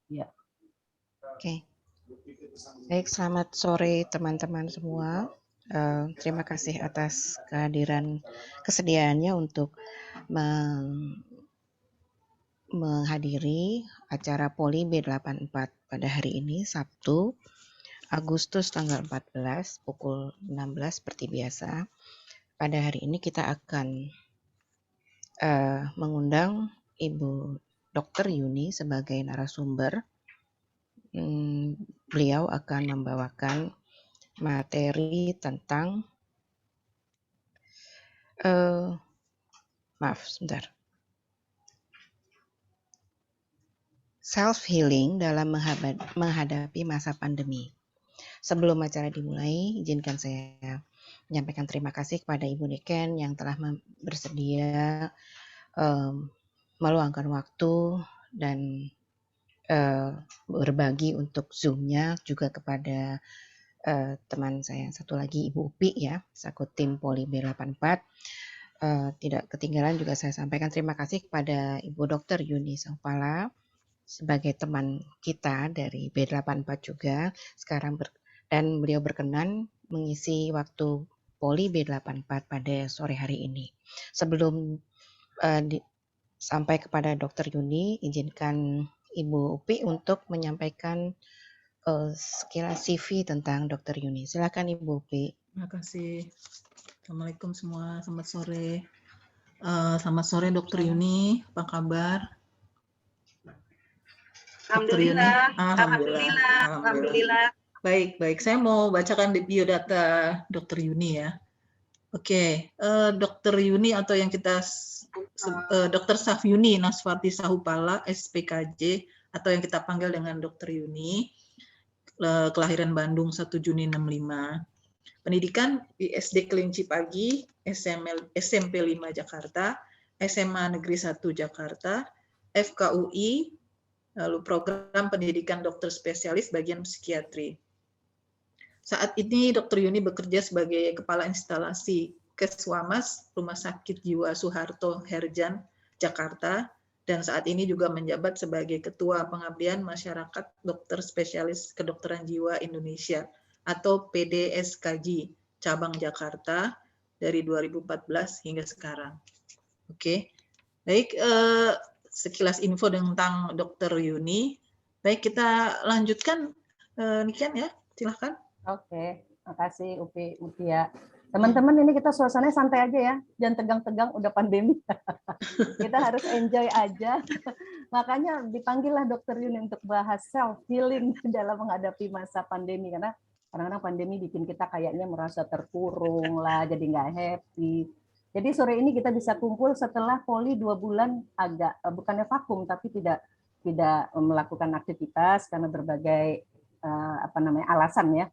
Ya. Oke. Baik, selamat sore teman-teman semua. Terima kasih atas kesediaannya untuk menghadiri acara Poli B84 pada hari ini, Sabtu, Agustus tanggal 14, pukul 16 seperti biasa. Pada hari ini kita akan mengundang Ibu Dr. Yuni sebagai narasumber. Beliau akan membawakan materi tentang self-healing dalam menghadapi masa pandemi. Sebelum acara dimulai, izinkan saya menyampaikan terima kasih kepada Ibu Niken yang telah bersedia meluangkan waktu dan berbagi untuk Zoom-nya, juga kepada teman saya yang satu lagi, Ibu Upi ya, selaku tim Poli B84. Tidak ketinggalan juga saya sampaikan terima kasih kepada Ibu Dr. Yuni Saupala sebagai teman kita dari B84 juga sekarang, dan beliau berkenan mengisi waktu Poli B84 pada sore hari ini. Sebelum sampai kepada Dr. Yuni, izinkan Ibu Upi untuk menyampaikan sekilas CV tentang Dr. Yuni. Silakan Ibu Upi. Terima kasih. Assalamualaikum semua, selamat sore. Selamat sore Dr. Yuni, apa kabar? Alhamdulillah. Alhamdulillah. Baik. Saya mau bacakan di biodata Dr. Yuni ya. Oke, Dr. Yuni atau yang kita Dr. Safyuni Naswati Sahupala, SPKJ, atau yang kita panggil dengan Dr. Yuni, kelahiran Bandung 1 Juni 65. Pendidikan di SD Kelinci Pagi, SMP 5 Jakarta, SMA Negeri 1 Jakarta, FKUI, lalu program pendidikan dokter spesialis bagian psikiatri. Saat ini Dr. Yuni bekerja sebagai Kepala Instalasi Keswamas Rumah Sakit Jiwa Soeharto Herjan, Jakarta, dan saat ini juga menjabat sebagai Ketua Pengabdian Masyarakat Dokter Spesialis Kedokteran Jiwa Indonesia atau PDSKJ cabang Jakarta dari 2014 hingga sekarang. Oke. Baik, sekilas info tentang Dr. Yuni. Baik, kita lanjutkan Niken ya, silahkan. Oke, makasih Upi ya. Teman-teman, ini kita suasananya santai aja ya, jangan tegang-tegang, udah pandemi. Kita harus enjoy aja. Makanya dipanggillah Dr. Yuni untuk bahas self-healing dalam menghadapi masa pandemi, karena kadang-kadang pandemi bikin kita kayaknya merasa terkurung lah, jadi nggak happy. Jadi sore ini kita bisa kumpul setelah Poli 2 bulan agak bukannya vakum, tapi tidak melakukan aktivitas karena berbagai alasan ya,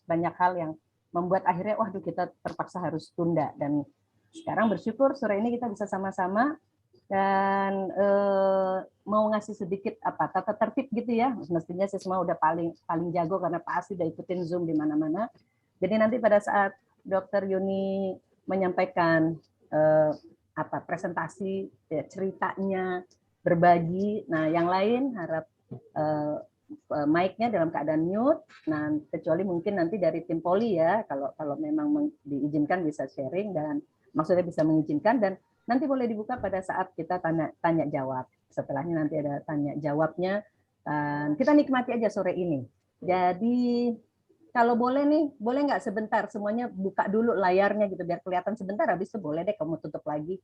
banyak hal yang membuat akhirnya waduh kita terpaksa harus tunda, dan sekarang bersyukur sore ini kita bisa sama-sama dan mau ngasih sedikit tata tertib gitu ya. Mestinya sih semua udah paling jago karena pasti udah ikutin Zoom di mana-mana. Jadi nanti pada saat Dr. Yuni menyampaikan presentasi ceritanya, berbagi, nah yang lain harap mic-nya dalam keadaan mute. Nah, kecuali mungkin nanti dari tim Poli ya, kalau memang diizinkan bisa sharing, dan maksudnya bisa mengizinkan, dan nanti boleh dibuka pada saat kita tanya jawab. Setelahnya nanti ada tanya jawabnya, dan kita nikmati aja sore ini. Jadi kalau boleh nih, boleh nggak sebentar semuanya buka dulu layarnya gitu, biar kelihatan sebentar, habis itu boleh deh kamu tutup lagi.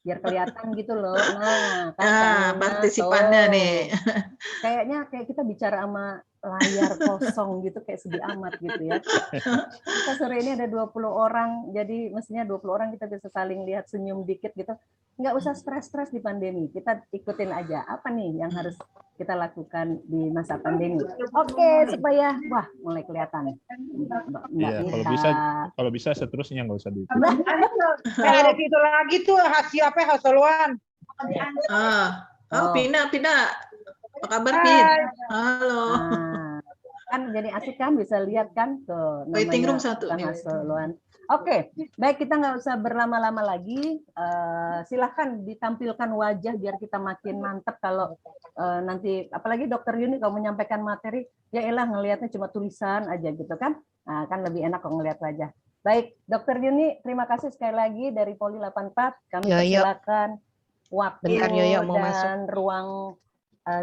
Biar kelihatan gitu loh. Nah, kan partisipannya nih. Kayaknya kayak kita bicara sama layar kosong gitu, kayak sedih amat gitu ya. Kita sore ini ada 20 orang, jadi mestinya 20 orang kita bisa saling lihat, senyum dikit gitu. Nggak usah stres-stres di pandemi, kita ikutin aja apa nih yang harus kita lakukan di masa pandemi. Oke, supaya mulai kelihatan. Iya, kalau bisa seterusnya nggak usah di. Ada itu lagi tuh Hasoluan. Pina. Apa kabar, Pin? Halo. Kan jadi asik kan, bisa lihat kan tuh Waiting room namanya satu Kang nih. Hasoluan. Oke, baik, kita nggak usah berlama-lama lagi. Silahkan ditampilkan wajah biar kita makin mantep kalau nanti, apalagi Dokter Yuni kalau menyampaikan materi, ya elah ngelihatnya cuma tulisan aja gitu kan. Nah, kan lebih enak kalau ngelihat wajah. Baik, Dokter Yuni, terima kasih sekali lagi dari Poli 84. Kami persilakan waktu Bentar, Yoyo mau dan ruang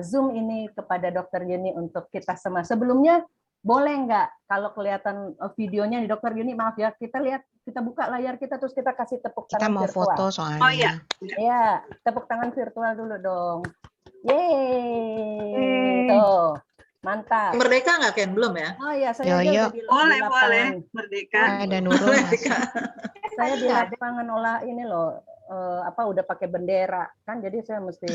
Zoom ini kepada Dokter Yuni untuk kita semua. Sebelumnya, boleh nggak kalau kelihatan videonya nih Dokter Yuni, maaf ya, kita lihat, kita buka layar kita terus kita kasih tepuk tangan virtual. Kita mau foto soalnya. Oh iya. Ya, tepuk tangan virtual dulu dong. Yeay. Tuh, mantap. Merdeka nggak Ken? Belum ya? Oh iya, saya Yoyo. di Boleh, lapangan. boleh. Merdeka. Ada Nurul masuk. Saya di lapangan olah ini loh, udah pakai bendera kan, jadi saya mesti.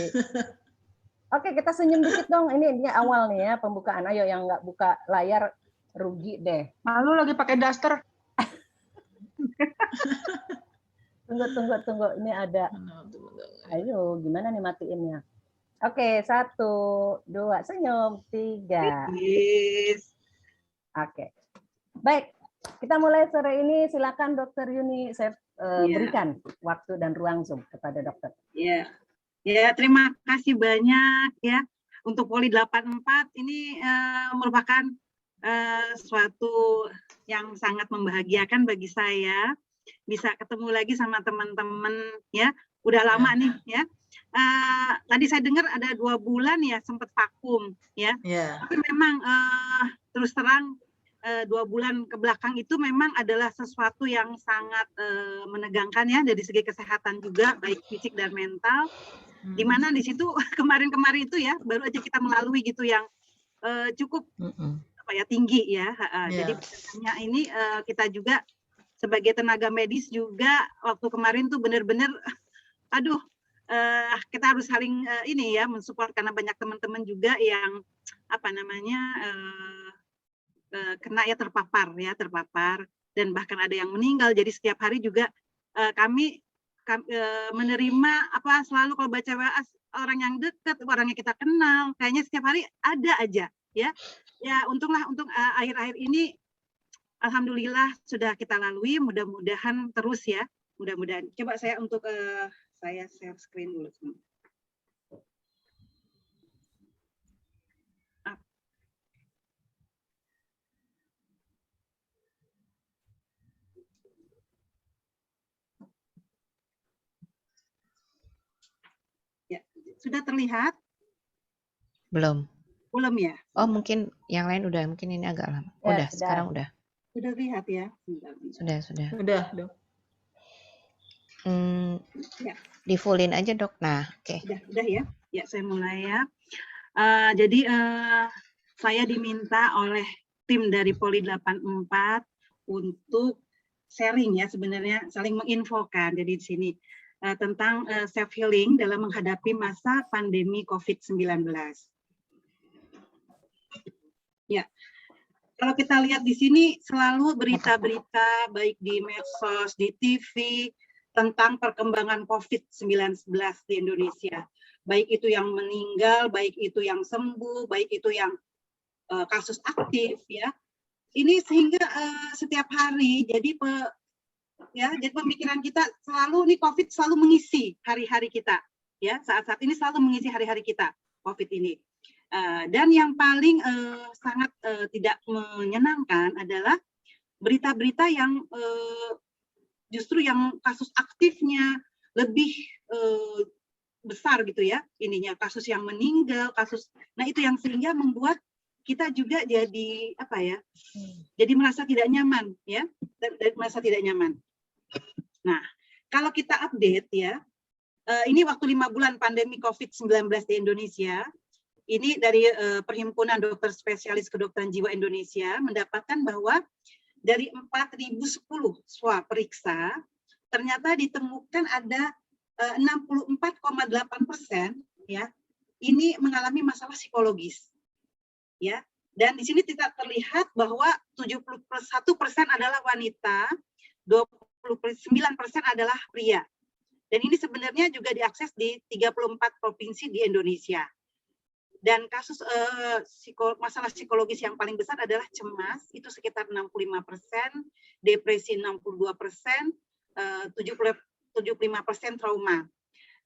Oke, kita senyum dikit dong. Ini awal nih ya pembukaan. Ayo yang nggak buka layar rugi deh. Malu lagi pakai daster. Tunggu. Ini ada. Ayo, gimana nih matiinnya? Oke, 1, 2, senyum, 3. Yes. Oke. Baik, kita mulai sore ini. Silakan Dokter Yuni, saya berikan waktu dan ruang Zoom kepada dokter. Ya. Ya, terima kasih banyak ya untuk Poli 84 ini merupakan suatu yang sangat membahagiakan bagi saya bisa ketemu lagi sama teman-teman ya. Udah lama nih ya. Tadi saya dengar ada 2 bulan ya sempat vakum ya. Tapi memang terus terang 2 bulan ke belakang itu memang adalah sesuatu yang sangat menegangkan ya dari segi kesehatan juga baik fisik dan mental. Di mana di situ kemarin-kemarin itu ya baru aja kita melalui gitu yang cukup tinggi ya. Jadi ini kita juga sebagai tenaga medis juga waktu kemarin tuh benar-benar kita harus saling ini ya mensupport karena banyak teman-teman juga yang kena ya terpapar dan bahkan ada yang meninggal. Jadi setiap hari juga kami menerima selalu kalau baca WA orang yang dekat, orang yang kita kenal, kayaknya setiap hari ada aja ya. Ya untunglah untuk akhir-akhir ini alhamdulillah sudah kita lalui, mudah-mudahan terus ya. Mudah-mudahan. Coba saya untuk saya share screen dulu. Sudah terlihat? Belum. Belum ya? Oh, mungkin yang lain udah, mungkin ini agak lama. Ya, udah, sekarang udah. Sudah lihat ya? Sudah. Udah, Dok. Di fullin aja, Dok. Nah, oke. Udah ya. Ya, saya mulai ya. Jadi saya diminta oleh tim dari Poli 84 untuk sharing ya, sebenarnya saling menginfokan. Jadi di sini tentang self healing dalam menghadapi masa pandemi COVID-19. Ya. Kalau kita lihat di sini selalu berita-berita baik di medsos, di TV tentang perkembangan COVID-19 di Indonesia. Baik itu yang meninggal, baik itu yang sembuh, baik itu yang kasus aktif ya. Ini sehingga setiap hari jadi pemikiran kita selalu ini COVID selalu mengisi hari-hari kita ya, saat-saat ini selalu mengisi hari-hari kita COVID ini. Dan yang paling sangat tidak menyenangkan adalah berita-berita yang justru yang kasus aktifnya lebih besar gitu ya, ininya kasus yang meninggal, kasus. Nah, itu yang sehingga membuat kita juga jadi jadi merasa tidak nyaman ya, merasa tidak nyaman. Nah, kalau kita update ya, ini waktu 5 bulan pandemi COVID-19 di Indonesia. Ini dari Perhimpunan Dokter Spesialis Kedokteran Jiwa Indonesia mendapatkan bahwa dari 4.010 swab periksa ternyata ditemukan ada 64,8% ya ini mengalami masalah psikologis ya, dan di sini tidak terlihat bahwa 71% adalah wanita, 29% adalah pria, dan ini sebenarnya juga diakses di 34 provinsi di Indonesia. Dan kasus masalah psikologis yang paling besar adalah cemas, itu sekitar 65%, depresi 62%, 75% trauma.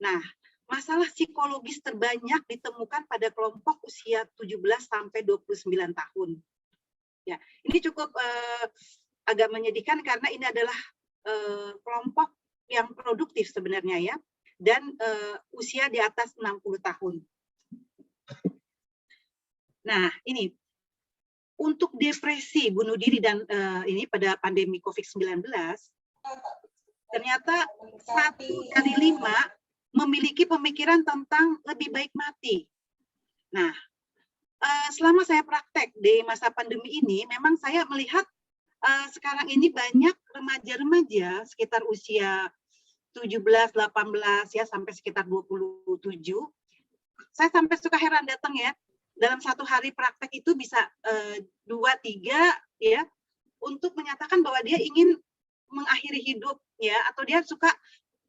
Nah, masalah psikologis terbanyak ditemukan pada kelompok usia 17 sampai 29 tahun. Ya, ini cukup agak menyedihkan karena ini adalah kelompok yang produktif sebenarnya ya, dan usia di atas 60 tahun. Nah, ini untuk depresi, bunuh diri dan ini pada pandemi COVID-19, ternyata 1 dari 5 memiliki pemikiran tentang lebih baik mati. Nah, selama saya praktek di masa pandemi ini, memang saya melihat sekarang ini banyak remaja-remaja sekitar usia 17, 18 ya sampai sekitar 27. Saya sampai suka heran datang ya. Dalam satu hari praktek itu bisa 2-3 ya untuk menyatakan bahwa dia ingin mengakhiri hidup ya, atau dia suka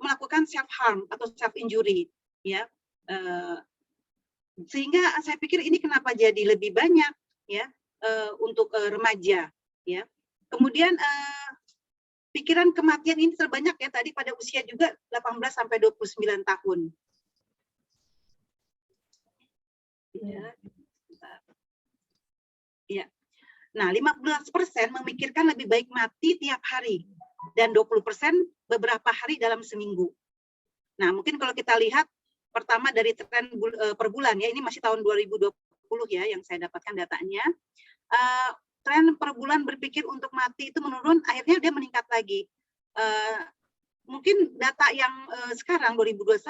melakukan self harm atau self injury ya. Sehingga saya pikir ini kenapa jadi lebih banyak ya untuk remaja ya. Kemudian pikiran kematian ini terbanyak ya tadi pada usia juga 18 sampai 29 tahun. Ya. Ya. Nah, 15% memikirkan lebih baik mati tiap hari dan 20% beberapa hari dalam seminggu. Nah, mungkin kalau kita lihat pertama dari tren per bulan ya, ini masih tahun 2020 ya yang saya dapatkan datanya. Tren per bulan berpikir untuk mati itu menurun, akhirnya dia meningkat lagi. Mungkin data yang sekarang 2021,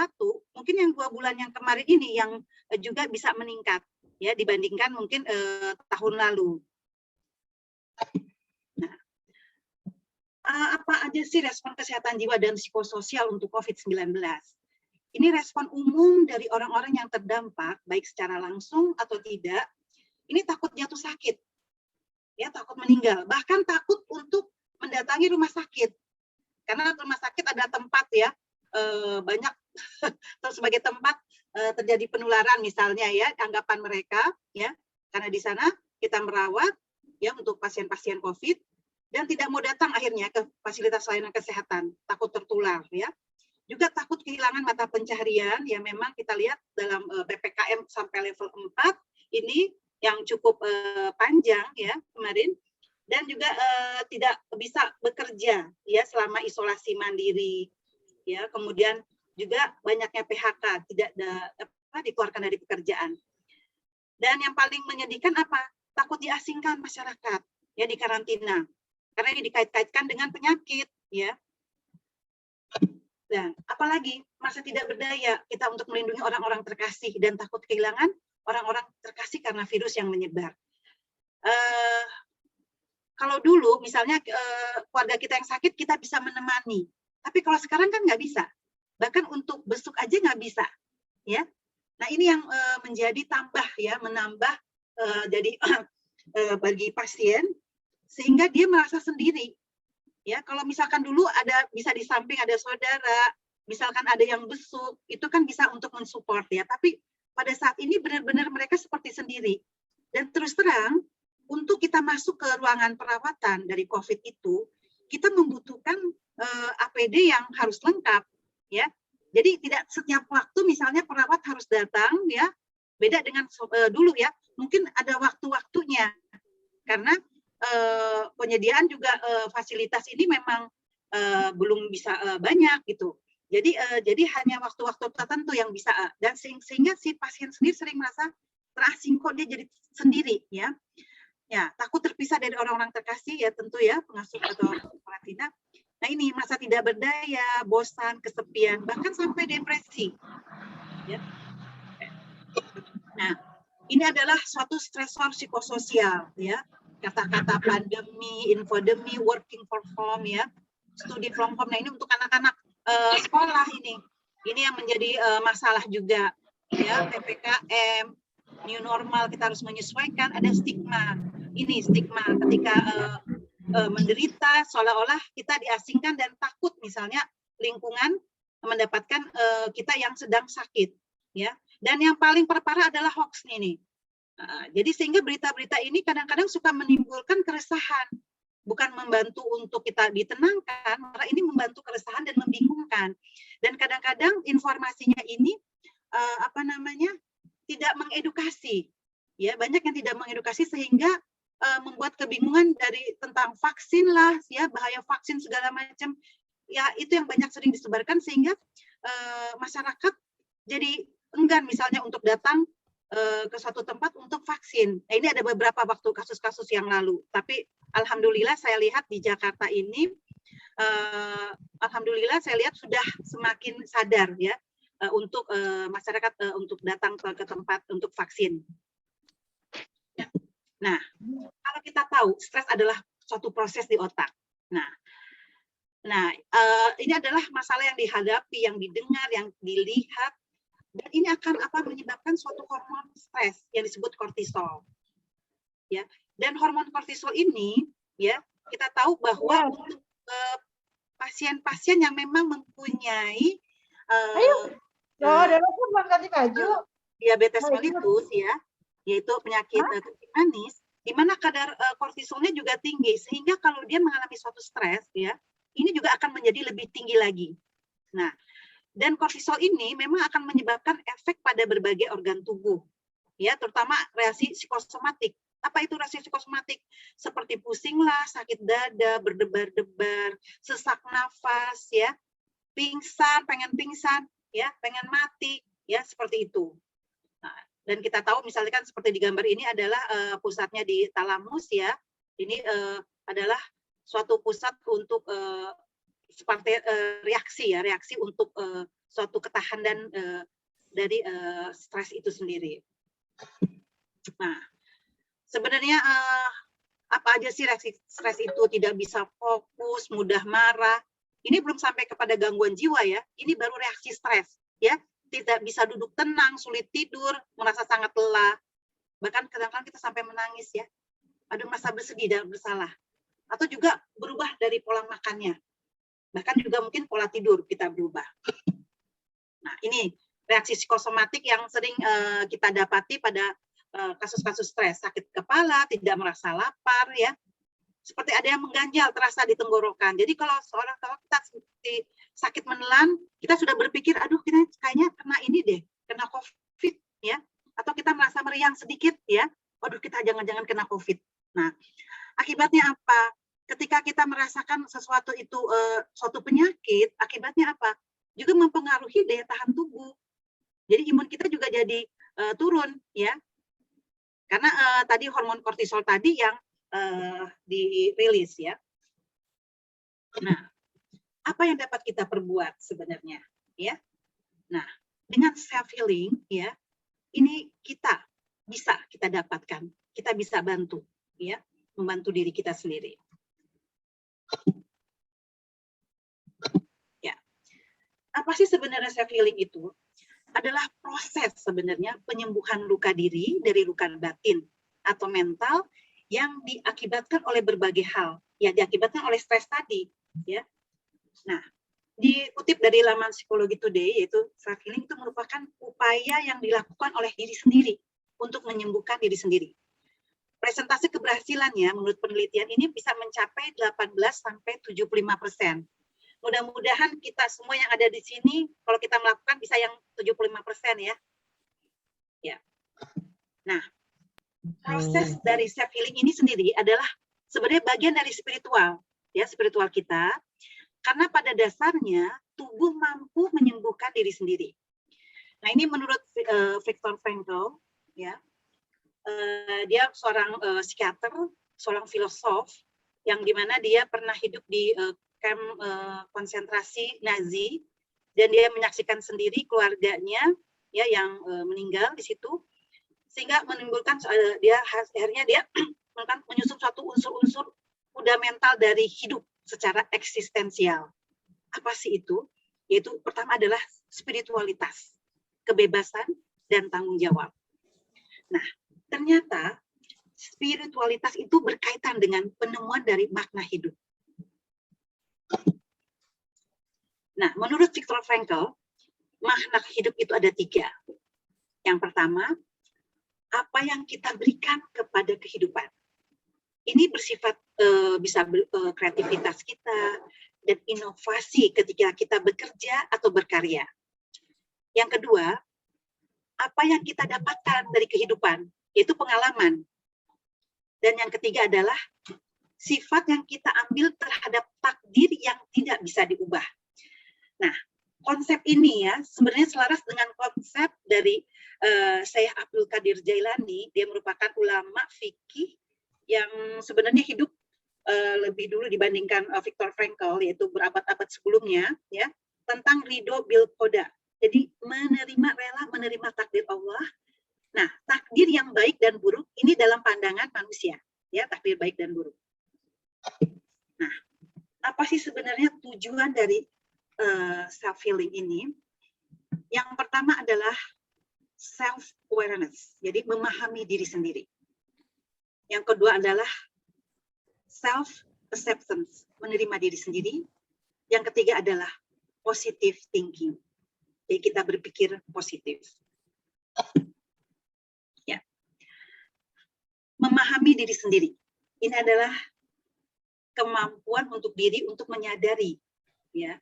mungkin yang 2 bulan yang kemarin ini yang juga bisa meningkat ya dibandingkan mungkin tahun lalu. Nah, apa aja sih respon kesehatan jiwa dan psikososial untuk COVID-19? Ini respon umum dari orang-orang yang terdampak, baik secara langsung atau tidak. Ini takut jatuh sakit, ya takut meninggal, bahkan takut untuk mendatangi rumah sakit, karena rumah sakit ada tempat ya banyak atau sebagai tempat terjadi penularan misalnya ya, anggapan mereka ya, karena di sana kita merawat ya untuk pasien-pasien COVID dan tidak mau datang akhirnya ke fasilitas layanan kesehatan, takut tertular ya. Juga takut kehilangan mata pencaharian ya, memang kita lihat dalam PPKM sampai level 4 ini yang cukup panjang ya kemarin, dan juga tidak bisa bekerja ya selama isolasi mandiri ya, kemudian juga banyaknya PHK, tidak dikeluarkan dari pekerjaan. Dan yang paling menyedihkan apa? Takut diasingkan masyarakat ya, di karantina karena ini dikait-kaitkan dengan penyakit ya. Dan apalagi masa tidak berdaya kita untuk melindungi orang-orang terkasih dan takut kehilangan orang-orang terkasih karena virus yang menyebar. Kalau dulu misalnya keluarga kita yang sakit kita bisa menemani, tapi kalau sekarang kan nggak bisa, bahkan untuk besuk aja nggak bisa, ya. Nah ini yang menjadi tambah ya, menambah jadi bagi pasien sehingga dia merasa sendiri. Ya, kalau misalkan dulu ada bisa di samping ada saudara, misalkan ada yang besuk, itu kan bisa untuk mensupport ya. Tapi pada saat ini benar-benar mereka seperti sendiri. Dan terus terang, untuk kita masuk ke ruangan perawatan dari COVID itu, kita membutuhkan APD yang harus lengkap, ya. Jadi tidak setiap waktu misalnya perawat harus datang, ya. Beda dengan dulu ya, mungkin ada waktu-waktunya, karena penyediaan juga fasilitas ini memang belum bisa banyak gitu. Jadi hanya waktu-waktu tertentu yang bisa, dan sehingga si pasien sendiri sering merasa terasing, kok dia jadi sendiri ya. Ya, takut terpisah dari orang-orang terkasih ya tentu ya, pengasuh atau karantina. Nah ini masa tidak berdaya, bosan, kesepian, bahkan sampai depresi. Ya. Nah, ini adalah suatu stresor psikososial ya. Kata-kata pandemi, infodemi, working from home ya, studi from home. Nah ini untuk anak-anak sekolah ini yang menjadi masalah juga ya. PPKM, new normal, kita harus menyesuaikan. Ada stigma, ini stigma ketika menderita seolah-olah kita diasingkan dan takut misalnya lingkungan mendapatkan kita yang sedang sakit ya. Dan yang paling parah adalah hoax ini. Jadi sehingga berita-berita ini kadang-kadang suka menimbulkan keresahan, bukan membantu untuk kita ditenangkan, karena ini membantu keresahan dan membingungkan. Dan kadang-kadang informasinya ini tidak mengedukasi. Ya, banyak yang tidak mengedukasi sehingga membuat kebingungan tentang vaksin lah, ya, bahaya vaksin segala macam. Ya, itu yang banyak sering disebarkan sehingga masyarakat jadi enggan misalnya untuk datang ke suatu tempat untuk vaksin. Nah, ini ada beberapa waktu kasus-kasus yang lalu. Tapi alhamdulillah saya lihat di Jakarta ini, alhamdulillah saya lihat sudah semakin sadar ya untuk masyarakat untuk datang ke tempat untuk vaksin. Ya. Nah, kalau kita tahu stres adalah suatu proses di otak. Nah, ini adalah masalah yang dihadapi, yang didengar, yang dilihat. Dan ini akan menyebabkan suatu hormon stres yang disebut kortisol. Ya. Dan hormon kortisol ini ya, kita tahu bahwa untuk pasien-pasien yang memang mempunyai diabetes mellitus ya, yaitu penyakit kencing manis, di mana kadar kortisolnya juga tinggi sehingga kalau dia mengalami suatu stres ya, ini juga akan menjadi lebih tinggi lagi. Nah, dan kortisol ini memang akan menyebabkan efek pada berbagai organ tubuh, ya, terutama reaksi psikosomatik. Apa itu reaksi psikosomatik? Seperti pusing lah, sakit dada, berdebar-debar, sesak nafas, ya, pingsan, pengen mati, ya, seperti itu. Nah, dan kita tahu misalnya kan seperti di gambar ini adalah pusatnya di talamus, ya. Ini adalah suatu pusat untuk seperti reaksi untuk suatu ketahanan dari stres itu sendiri. Nah, sebenarnya apa aja sih reaksi stres itu? Tidak bisa fokus, mudah marah. Ini belum sampai kepada gangguan jiwa ya. Ini baru reaksi stres ya. Tidak bisa duduk tenang, sulit tidur, merasa sangat lelah. Bahkan kadang-kadang kita sampai menangis ya. Ada merasa bersedih dan bersalah. Atau juga berubah dari pola makannya. Bahkan juga mungkin pola tidur kita berubah. Nah, ini reaksi psikosomatik yang sering kita dapati pada kasus-kasus stres, sakit kepala, tidak merasa lapar, ya, seperti ada yang mengganjal terasa di tenggorokan. Jadi kalau kita sakit menelan, kita sudah berpikir, aduh kita kayaknya kena ini deh, kena COVID, ya, atau kita merasa meriang sedikit, ya, waduh kita jangan-jangan kena COVID. Nah, akibatnya apa? Ketika kita merasakan sesuatu itu suatu penyakit, akibatnya apa? Juga mempengaruhi daya tahan tubuh. Jadi imun kita juga jadi turun, ya. Karena tadi hormon kortisol tadi yang dirilis, ya. Nah, apa yang dapat kita perbuat sebenarnya, ya? Nah, dengan self healing, ya, ini kita dapatkan, kita bisa bantu, ya, membantu diri kita sendiri. Ya, apa sih sebenarnya self healing itu? Adalah proses sebenarnya penyembuhan luka diri dari luka batin atau mental yang diakibatkan oleh berbagai hal, ya, diakibatkan oleh stres tadi, ya. Nah, dikutip dari laman Psikologi Today, yaitu self healing itu merupakan upaya yang dilakukan oleh diri sendiri untuk menyembuhkan diri sendiri. Presentase keberhasilannya menurut penelitian ini bisa mencapai 18-75%. Mudah-mudahan kita semua yang ada di sini, kalau kita melakukan bisa yang 75% ya. Ya. Nah, proses dari self healing ini sendiri adalah sebenarnya bagian dari spiritual, ya, spiritual kita. Karena pada dasarnya tubuh mampu menyembuhkan diri sendiri. Nah, ini menurut Viktor Frankl, ya. Dia seorang psikiater, seorang filosof, yang dimana dia pernah hidup di kamp konsentrasi Nazi, dan dia menyaksikan sendiri keluarganya, ya, yang meninggal di situ, sehingga menimbulkan akhirnya dia menyusun suatu unsur-unsur fundamental dari hidup secara eksistensial. Apa sih itu? Yaitu pertama adalah spiritualitas, kebebasan, dan tanggung jawab. Nah, ternyata spiritualitas itu berkaitan dengan penemuan dari makna hidup. Nah, menurut Viktor Frankl, makna hidup itu ada 3. Yang pertama, apa yang kita berikan kepada kehidupan. Ini bersifat kreativitas kita dan inovasi ketika kita bekerja atau berkarya. Yang kedua, apa yang kita dapatkan dari kehidupan, yaitu pengalaman. Dan yang ketiga adalah sifat yang kita ambil terhadap takdir yang tidak bisa diubah. Nah, konsep ini ya sebenarnya selaras dengan konsep dari Syekh Abdul Qadir Jailani. Dia merupakan ulama fikih yang sebenarnya hidup lebih dulu dibandingkan Viktor Frankl, yaitu berabad-abad sebelumnya, ya, tentang ridho bil qada. Jadi rela menerima takdir Allah. Nah, takdir yang baik dan buruk ini dalam pandangan manusia, ya, takdir baik dan buruk. Nah, apa sih sebenarnya tujuan dari self healing ini? Yang pertama adalah self awareness, jadi memahami diri sendiri. Yang kedua adalah self acceptance, menerima diri sendiri. Yang ketiga adalah positive thinking, jadi kita berpikir positif. Ya, memahami diri sendiri. Ini adalah kemampuan untuk diri untuk menyadari, ya,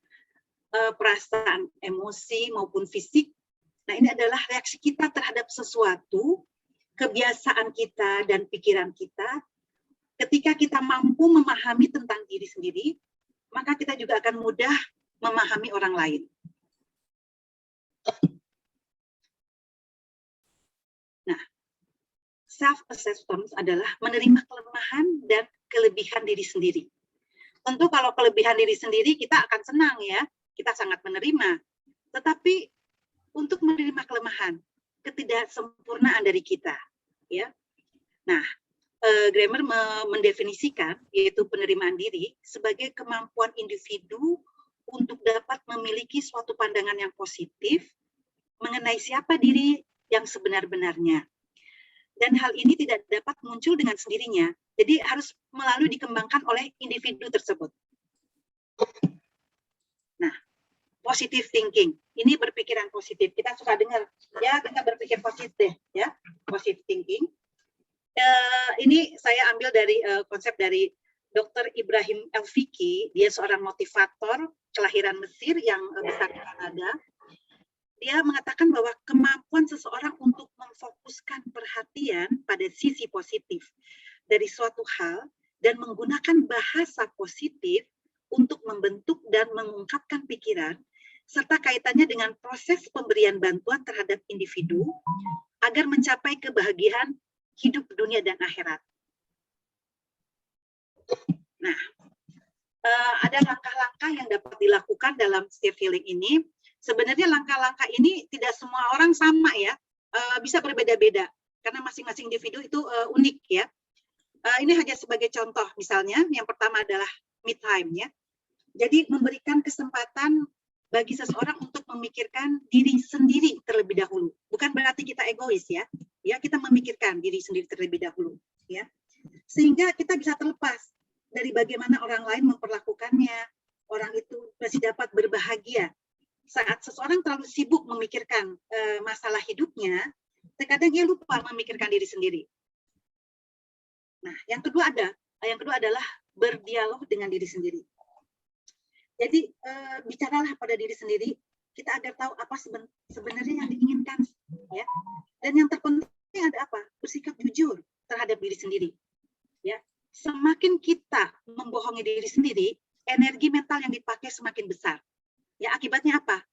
perasaan, emosi maupun fisik. Nah, ini adalah reaksi kita terhadap sesuatu, kebiasaan kita dan pikiran kita. Ketika kita mampu memahami tentang diri sendiri, maka kita juga akan mudah memahami orang lain. Nah, self-acceptance adalah menerima kelemahan dan kelebihan diri sendiri. Tentu kalau kelebihan diri sendiri kita akan senang ya, kita sangat menerima. Tetapi untuk menerima kelemahan, ketidaksempurnaan dari kita, ya. Nah, Grammer mendefinisikan yaitu penerimaan diri sebagai kemampuan individu untuk dapat memiliki suatu pandangan yang positif mengenai siapa diri yang sebenar-benarnya. Dan hal ini tidak dapat muncul dengan sendirinya. Jadi harus melalui dikembangkan oleh individu tersebut. Nah, positive thinking. Ini berpikiran positif. Kita suka dengar, ya, kita berpikir positif, ya, positive thinking. Ini saya ambil dari konsep dari Dr. Ibrahim El-Fiki. Dia seorang motivator kelahiran Mesir yang besar di Kanada. Dia mengatakan bahwa kemampuan seseorang untuk memfokuskan perhatian pada sisi positif dari suatu hal dan menggunakan bahasa positif untuk membentuk dan mengungkapkan pikiran, serta kaitannya dengan proses pemberian bantuan terhadap individu agar mencapai kebahagiaan hidup dunia dan akhirat. Nah, ada langkah-langkah yang dapat dilakukan dalam self healing ini. Sebenarnya langkah-langkah ini tidak semua orang sama ya, bisa berbeda-beda karena masing-masing individu itu unik ya. Ini hanya sebagai contoh, misalnya yang pertama adalah me time ya. Jadi memberikan kesempatan bagi seseorang untuk memikirkan diri sendiri terlebih dahulu. Bukan berarti kita egois ya. Ya, kita memikirkan diri sendiri terlebih dahulu ya. Sehingga kita bisa terlepas dari bagaimana orang lain memperlakukannya. Orang itu masih dapat berbahagia. Saat seseorang terlalu sibuk memikirkan masalah hidupnya, terkadang dia lupa memikirkan diri sendiri. Nah, yang kedua adalah berdialog dengan diri sendiri. Jadi bicaralah pada diri sendiri, kita agar tahu apa sebenarnya yang diinginkan, ya. Dan yang terpenting ada apa? Bersikap jujur terhadap diri sendiri, ya. Semakin kita membohongi diri sendiri, energi mental yang dipakai semakin besar. Ya, akibatnya apa?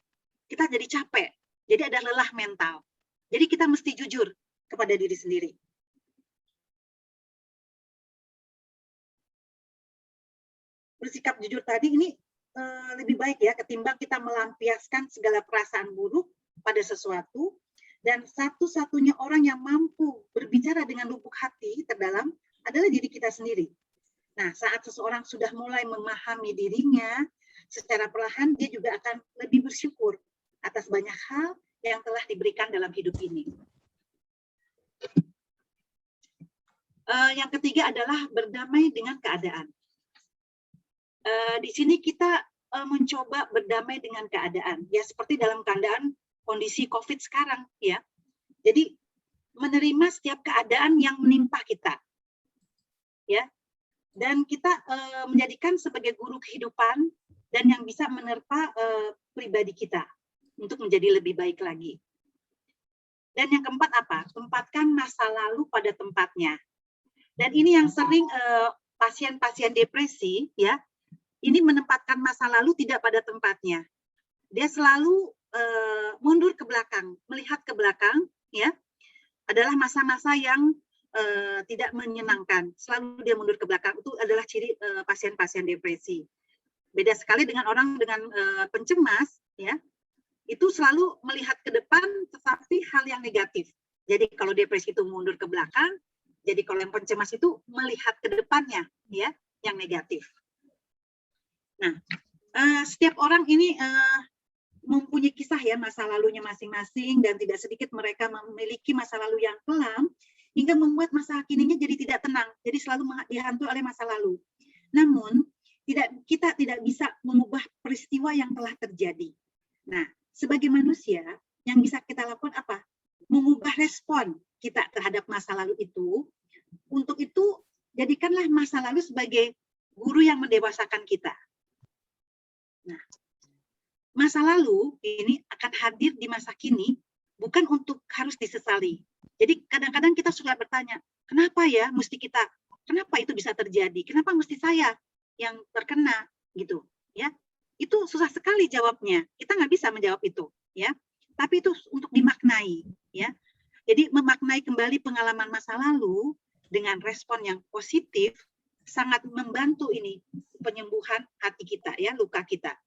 Kita jadi capek, jadi ada lelah mental. Jadi kita mesti jujur kepada diri sendiri. Bersikap jujur tadi ini lebih baik ya ketimbang kita melampiaskan segala perasaan buruk pada sesuatu, dan satu-satunya orang yang mampu berbicara dengan lubuk hati terdalam adalah diri kita sendiri. Nah, saat seseorang sudah mulai memahami dirinya, secara perlahan dia juga akan lebih bersyukur atas banyak hal yang telah diberikan dalam hidup ini. Yang ketiga adalah berdamai dengan keadaan. Di sini kita mencoba berdamai dengan keadaan, ya seperti dalam keadaan kondisi COVID sekarang, ya. Jadi menerima setiap keadaan yang menimpa kita, ya. Dan kita menjadikan sebagai guru kehidupan dan yang bisa menerpa pribadi kita untuk menjadi lebih baik lagi. Dan yang keempat apa? Tempatkan masa lalu pada tempatnya. Dan ini yang sering pasien-pasien depresi, ya, ini menempatkan masa lalu tidak pada tempatnya. Dia selalu mundur ke belakang, melihat ke belakang, ya, adalah masa-masa yang tidak menyenangkan. Selalu dia mundur ke belakang. Itu adalah ciri pasien-pasien depresi. Beda sekali dengan orang dengan pencemas, ya, itu selalu melihat ke depan, tetapi hal yang negatif. Jadi kalau depresi itu mundur ke belakang, jadi kalau yang pencemas itu melihat ke depannya, ya, yang negatif. Nah, setiap orang ini mempunyai kisah ya masa lalunya masing-masing, dan tidak sedikit mereka memiliki masa lalu yang kelam hingga membuat masa kininya jadi tidak tenang. Jadi selalu dihantui oleh masa lalu. Namun kita tidak bisa mengubah peristiwa yang telah terjadi. Nah, sebagai manusia yang bisa kita lakukan apa? Mengubah respon kita terhadap masa lalu itu. Untuk itu, jadikanlah masa lalu sebagai guru yang mendewasakan kita. Nah, masa lalu ini akan hadir di masa kini, bukan untuk harus disesali. Jadi kadang-kadang kita suka bertanya, kenapa ya mesti kita, kenapa itu bisa terjadi? Kenapa mesti saya yang terkena gitu, ya? Itu susah sekali jawabnya. Kita nggak bisa menjawab itu, ya. Tapi itu untuk dimaknai, ya. Jadi memaknai kembali pengalaman masa lalu dengan respon yang positif sangat membantu ini penyembuhan hati kita, ya, luka kita.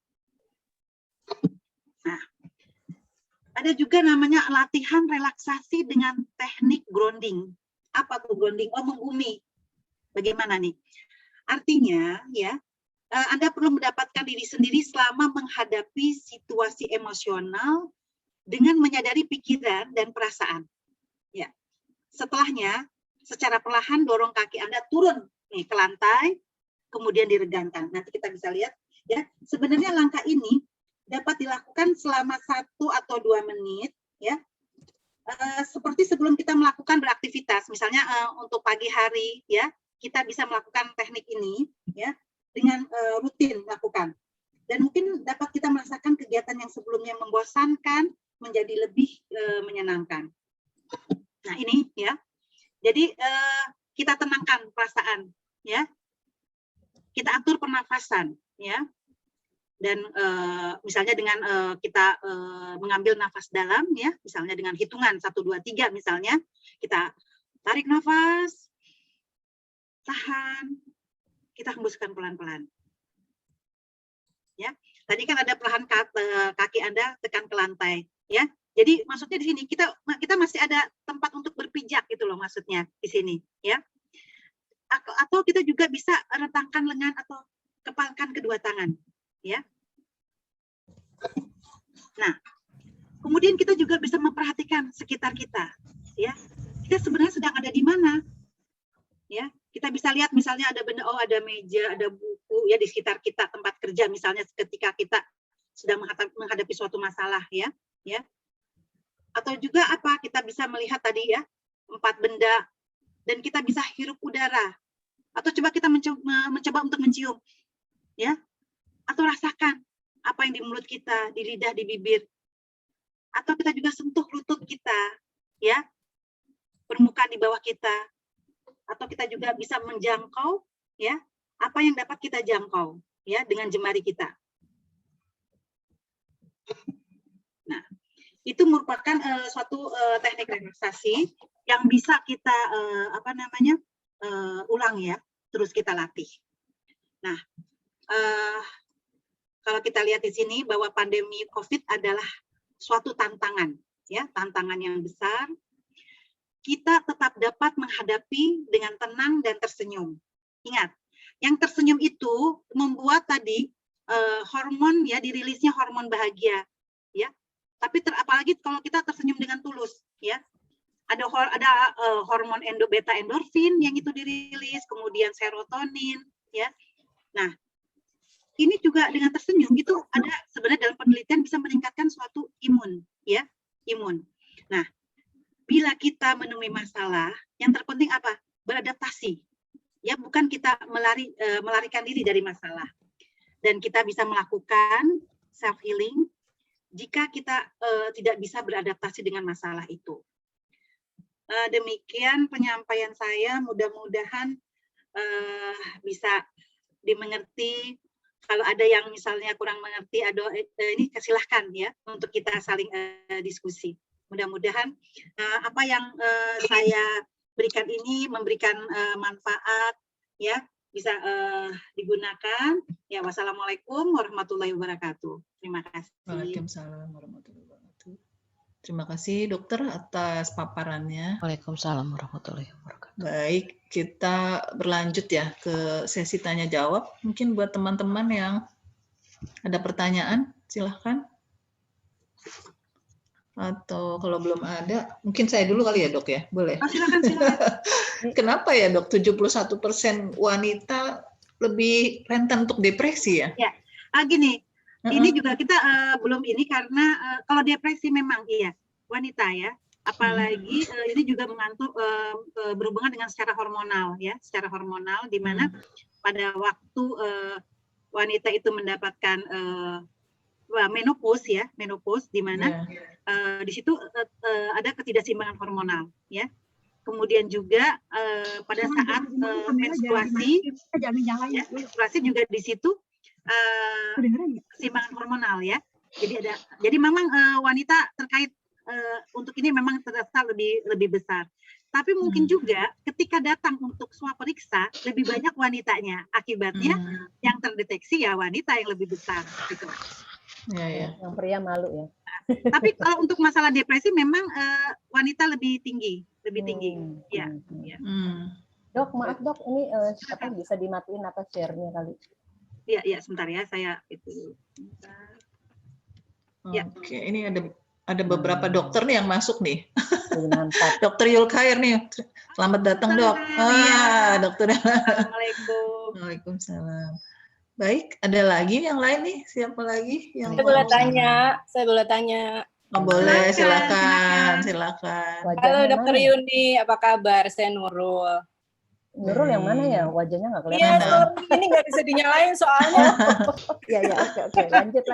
Nah, ada juga namanya latihan relaksasi dengan teknik grounding. Apa tuh grounding? Oh, membumi. Bagaimana nih? Artinya, ya, Anda perlu mendapatkan diri sendiri selama menghadapi situasi emosional dengan menyadari pikiran dan perasaan. Ya. Setelahnya, secara perlahan dorong kaki Anda turun nih ke lantai, kemudian diregangkan. Nanti kita bisa lihat, ya. Sebenarnya langkah ini dapat dilakukan selama 1 atau 2 menit, ya. Seperti sebelum kita melakukan beraktivitas, misalnya untuk pagi hari, ya, kita bisa melakukan teknik ini, ya, dengan rutin lakukan. Dan mungkin dapat kita merasakan kegiatan yang sebelumnya membosankan menjadi lebih menyenangkan. Nah, ini, ya. Jadi kita tenangkan perasaan, ya. Kita atur pernafasan, ya. Dan misalnya dengan kita mengambil nafas dalam, ya, misalnya dengan hitungan 1, 2, 3 misalnya, kita tarik nafas, tahan, kita hembuskan pelan-pelan. Ya, tadi kan ada perlahan kaki Anda tekan ke lantai, ya. Jadi maksudnya di sini kita masih ada tempat untuk berpijak gitu loh maksudnya di sini, ya. Atau kita juga bisa rentangkan lengan atau kepalkan kedua tangan, ya. Nah, kemudian kita juga bisa memperhatikan sekitar kita, ya. Kita sebenarnya sedang ada di mana, ya. Kita bisa lihat misalnya ada benda, oh ada meja, ada buku, ya, di sekitar kita, tempat kerja misalnya ketika kita sedang menghadapi suatu masalah, ya, ya. Atau juga apa, kita bisa melihat tadi, ya, 4 benda, dan kita bisa hirup udara. Atau coba kita mencoba untuk mencium, ya. Atau rasakan apa yang di mulut kita, di lidah, di bibir. Atau kita juga sentuh lutut kita, ya, permukaan di bawah kita. Atau kita juga bisa menjangkau, ya, apa yang dapat kita jangkau, ya, dengan jemari kita. Nah, itu merupakan suatu teknik relaksasi yang bisa kita ulang, ya, terus kita latih. Nah, kalau kita lihat di sini bahwa pandemi COVID adalah suatu tantangan, ya, tantangan yang besar. Kita tetap dapat menghadapi dengan tenang dan tersenyum. Ingat, yang tersenyum itu membuat tadi hormon, ya, dirilisnya hormon bahagia, ya. Tapi apalagi kalau kita tersenyum dengan tulus, ya. Ada hormon beta endorfin yang itu dirilis, kemudian serotonin, ya. Nah, ini juga dengan tersenyum itu ada sebenarnya dalam penelitian bisa meningkatkan suatu imun, ya, imun. Nah, bila kita menemui masalah, yang terpenting apa? Beradaptasi. Ya, bukan kita melarikan diri dari masalah. Dan kita bisa melakukan self healing jika kita tidak bisa beradaptasi dengan masalah itu. Demikian penyampaian saya, mudah-mudahan bisa dimengerti. Kalau ada yang misalnya kurang mengerti, ini silahkan ya untuk kita saling diskusi. Mudah-mudahan apa yang saya berikan ini memberikan manfaat ya, bisa digunakan. Ya, wassalamualaikum warahmatullahi wabarakatuh. Terima kasih. Waalaikumsalam warahmatullahi wabarakatuh. Terima kasih dokter atas paparannya. Waalaikumsalam warahmatullahi wabarakatuh. Baik, kita berlanjut ya ke sesi tanya jawab. Mungkin buat teman-teman yang ada pertanyaan, silahkan. Atau kalau belum ada, mungkin saya dulu kali ya dok ya, boleh? Silakan. Kenapa ya dok 71% wanita lebih rentan untuk depresi ya? Ya, gini, ini juga kita belum ini karena kalau depresi memang iya wanita ya, apalagi ini juga berhubungan dengan secara hormonal ya, secara hormonal di mana pada waktu wanita itu mendapatkan menopause ya, menopause di mana di situ ada ketidakseimbangan hormonal ya. Kemudian juga pada saat menstruasi, menstruasi juga di situ keseimbangan hormonal ya. Jadi memang wanita terkait untuk ini memang terasa lebih besar. Tapi mungkin juga ketika datang untuk swab periksa lebih banyak wanitanya. Akibatnya yang terdeteksi ya wanita yang lebih besar gitu. Ya. Yang pria malu ya. Tapi kalau untuk masalah depresi memang wanita lebih tinggi. Ya. Dok, maaf dok, ini bisa dimatiin apa share-nya kali? Iya, sebentar ya, saya itu. Oke, ini ada beberapa dokter nih yang masuk nih. Mantap. Dokter Yulkhair nih, selamat datang dok. Dokter. Assalamualaikum. Waalaikumsalam. Baik, ada lagi yang lain nih? Siapa lagi? Yang Saya boleh tanya. Oh, boleh, silakan. Halo Dokter Yuni, apa kabar? Saya Nurul. Nurul yang mana ya? Wajahnya nggak kelihatan. Iya, ini nggak bisa dinyalain soalnya. Iya, oke. Lanjut.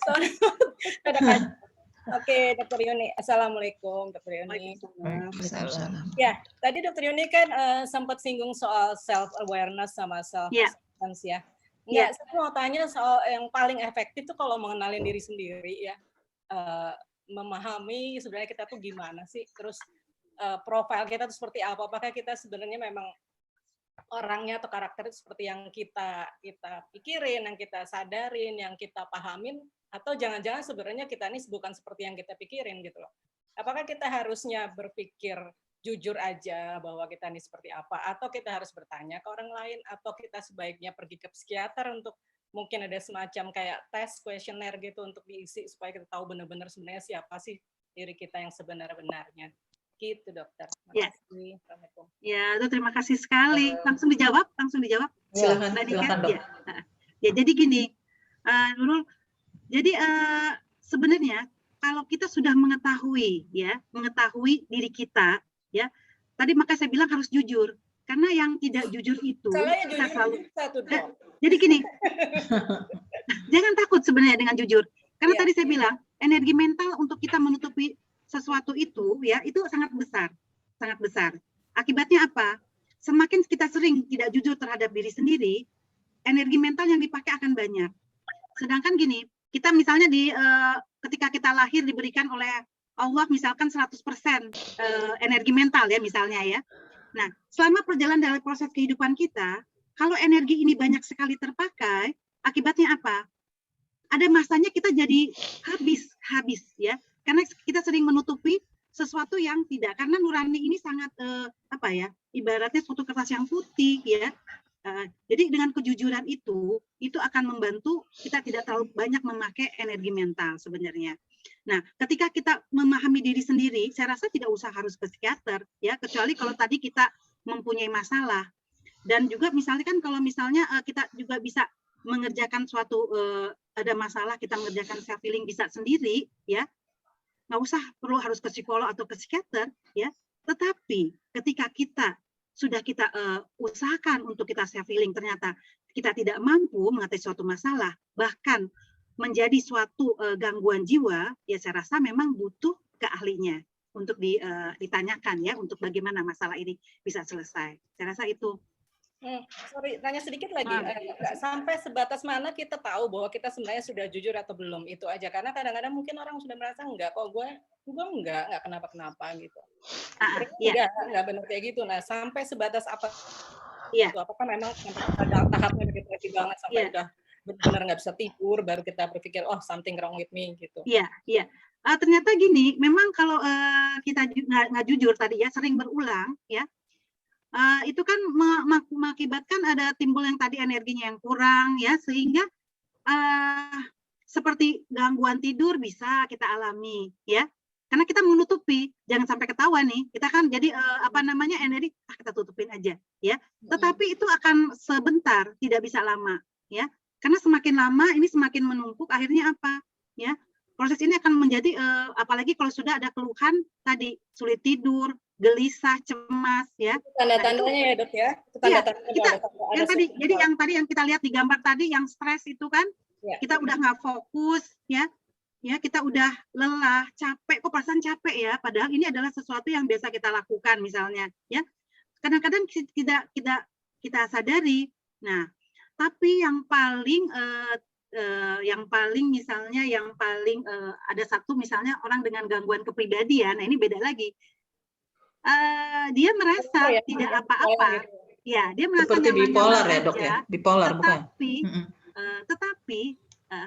Soalnya ada kan. Oke, Dokter Yuni. Assalamualaikum, Dokter Yuni. Waalaikumsalam. Ya, tadi Dokter Yuni kan sempat singgung soal self awareness sama self acceptance ya. Saya mau tanya soal yang paling efektif tuh kalau mengenalin diri sendiri ya, memahami sebenarnya kita tuh gimana sih, terus profil kita tuh seperti apa, apakah kita sebenarnya memang orangnya atau karakter itu seperti yang kita pikirin, yang kita sadarin, yang kita pahamin, atau jangan-jangan sebenarnya kita ini bukan seperti yang kita pikirin gitu loh. Apakah kita harusnya berpikir jujur aja bahwa kita ini seperti apa, atau kita harus bertanya ke orang lain, atau kita sebaiknya pergi ke psikiater untuk mungkin ada semacam kayak tes kuesioner gitu untuk diisi supaya kita tahu benar-benar sebenarnya siapa sih diri kita yang sebenar-benarnya. Gitu dokter. Terima kasih. Assalamualaikum. Ya, terima kasih sekali. Langsung dijawab. Silakan dok. Ya, jadi gini, Nurul. Jadi sebenarnya kalau kita sudah mengetahui diri kita, ya, tadi maka saya bilang harus jujur, karena yang tidak jujur itu kita selalu. Jadi gini, jangan takut sebenarnya dengan jujur, karena tadi saya bilang energi mental untuk kita menutupi sesuatu itu, ya, itu sangat besar. Akibatnya apa? Semakin kita sering tidak jujur terhadap diri sendiri, energi mental yang dipakai akan banyak. Sedangkan gini, kita misalnya ketika kita lahir diberikan oleh Allah misalkan 100% energi mental ya misalnya ya. Nah, selama perjalanan dalam proses kehidupan kita, kalau energi ini banyak sekali terpakai, akibatnya apa? Ada masanya kita jadi habis ya. Karena kita sering menutupi sesuatu yang tidak. Karena nurani ini sangat ibaratnya suatu kertas yang putih ya. Jadi dengan kejujuran itu akan membantu kita tidak terlalu banyak memakai energi mental sebenarnya. Nah, ketika kita memahami diri sendiri, saya rasa tidak usah harus ke psikiater, ya, kecuali kalau tadi kita mempunyai masalah. Dan juga misalnya kan kalau misalnya kita juga bisa mengerjakan suatu ada masalah, kita mengerjakan self healing bisa sendiri, ya. nggak usah perlu harus ke psikolog atau ke psikiater, ya. Tetapi ketika kita sudah kita usahakan untuk kita self healing, ternyata kita tidak mampu mengatasi suatu masalah, bahkan menjadi suatu gangguan jiwa, ya saya rasa memang butuh ke ahlinya untuk ditanyakan ya, untuk bagaimana masalah ini bisa selesai. Saya rasa itu. Sorry, tanya sedikit lagi. Sampai sebatas mana kita tahu bahwa kita sebenarnya sudah jujur atau belum? Itu aja. Karena kadang-kadang mungkin orang sudah merasa enggak, kok gue enggak kenapa-kenapa gitu. Enggak benar kayak gitu. Nah, sampai sebatas apa? Iya. Itu apakah memang pada tahapnya depresi banget sampai udah benar-benar nggak bisa tidur, baru kita berpikir, oh something wrong with me gitu. Iya. Ternyata gini, memang kalau kita nggak jujur tadi ya, sering berulang ya, itu kan mengakibatkan ada timbul yang tadi energinya yang kurang ya, sehingga seperti gangguan tidur bisa kita alami ya, karena kita menutupi, jangan sampai ketahuan nih, kita kan jadi energi kita tutupin aja ya, tetapi itu akan sebentar, tidak bisa lama ya, karena semakin lama ini semakin menumpuk, akhirnya apa ya, proses ini akan menjadi apalagi kalau sudah ada keluhan tadi, sulit tidur, gelisah, cemas ya. Tanda-tandanya ya, Dok ya. Yang tadi yang kita lihat di gambar tadi, yang stres itu kan, kita udah nggak fokus ya, kita udah lelah, capek, kok perasaan capek ya, padahal ini adalah sesuatu yang biasa kita lakukan misalnya ya. Kadang-kadang tidak kita sadari. Nah, tapi yang paling ada satu misalnya orang dengan gangguan kepribadian, nah ini beda lagi. Dia merasa tidak apa-apa, ya dia merasa seperti bipolar ya Dok ya, bipolar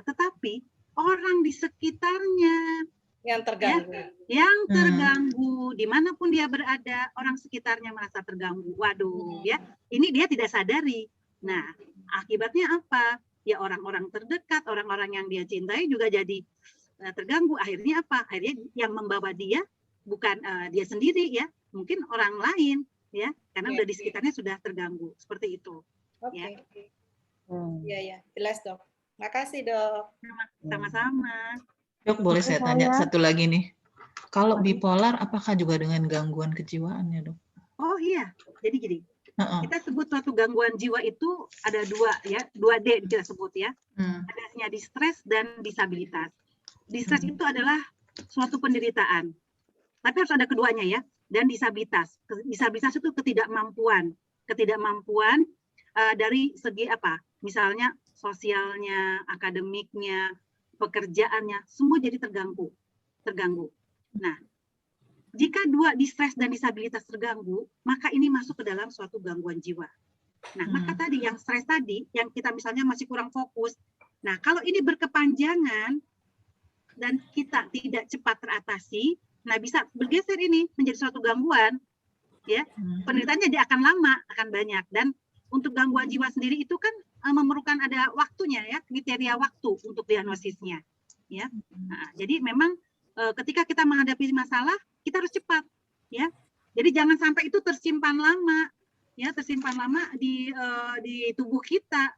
tetapi orang di sekitarnya yang terganggu, dimanapun dia berada, orang sekitarnya merasa terganggu. Waduh, ya ini dia tidak sadari. Nah, akibatnya apa? Ya orang-orang terdekat, orang-orang yang dia cintai juga jadi terganggu. Akhirnya apa? Akhirnya yang membawa dia bukan dia sendiri ya, mungkin orang lain ya, karena udah di sekitarnya sudah terganggu, seperti itu. Oke. Iya, jelas Dok. Makasih Dok. Sama-sama. Dok, boleh saya tanya satu lagi nih. Kalau bipolar, apakah juga dengan gangguan kejiwaannya Dok? Oh iya, jadi gini. Kita sebut suatu gangguan jiwa itu ada dua D kita sebut ya. Adanya distres dan disabilitas. Distres itu adalah suatu penderitaan. Tapi harus ada keduanya ya, dan disabilitas. Disabilitas itu ketidakmampuan dari segi apa? Misalnya sosialnya, akademiknya, pekerjaannya, semua jadi terganggu. Nah, jika dua distres dan disabilitas terganggu, maka ini masuk ke dalam suatu gangguan jiwa. Nah, maka tadi yang stres tadi, yang kita misalnya masih kurang fokus. Nah, kalau ini berkepanjangan dan kita tidak cepat teratasi, nah bisa bergeser ini menjadi suatu gangguan, ya. Penderitaannya dia akan lama, akan banyak. Dan untuk gangguan jiwa sendiri itu kan memerlukan ada waktunya ya, kriteria waktu untuk diagnosisnya, ya. Nah, jadi memang ketika kita menghadapi masalah, kita harus cepat, ya. Jadi jangan sampai itu tersimpan lama, ya, di tubuh kita,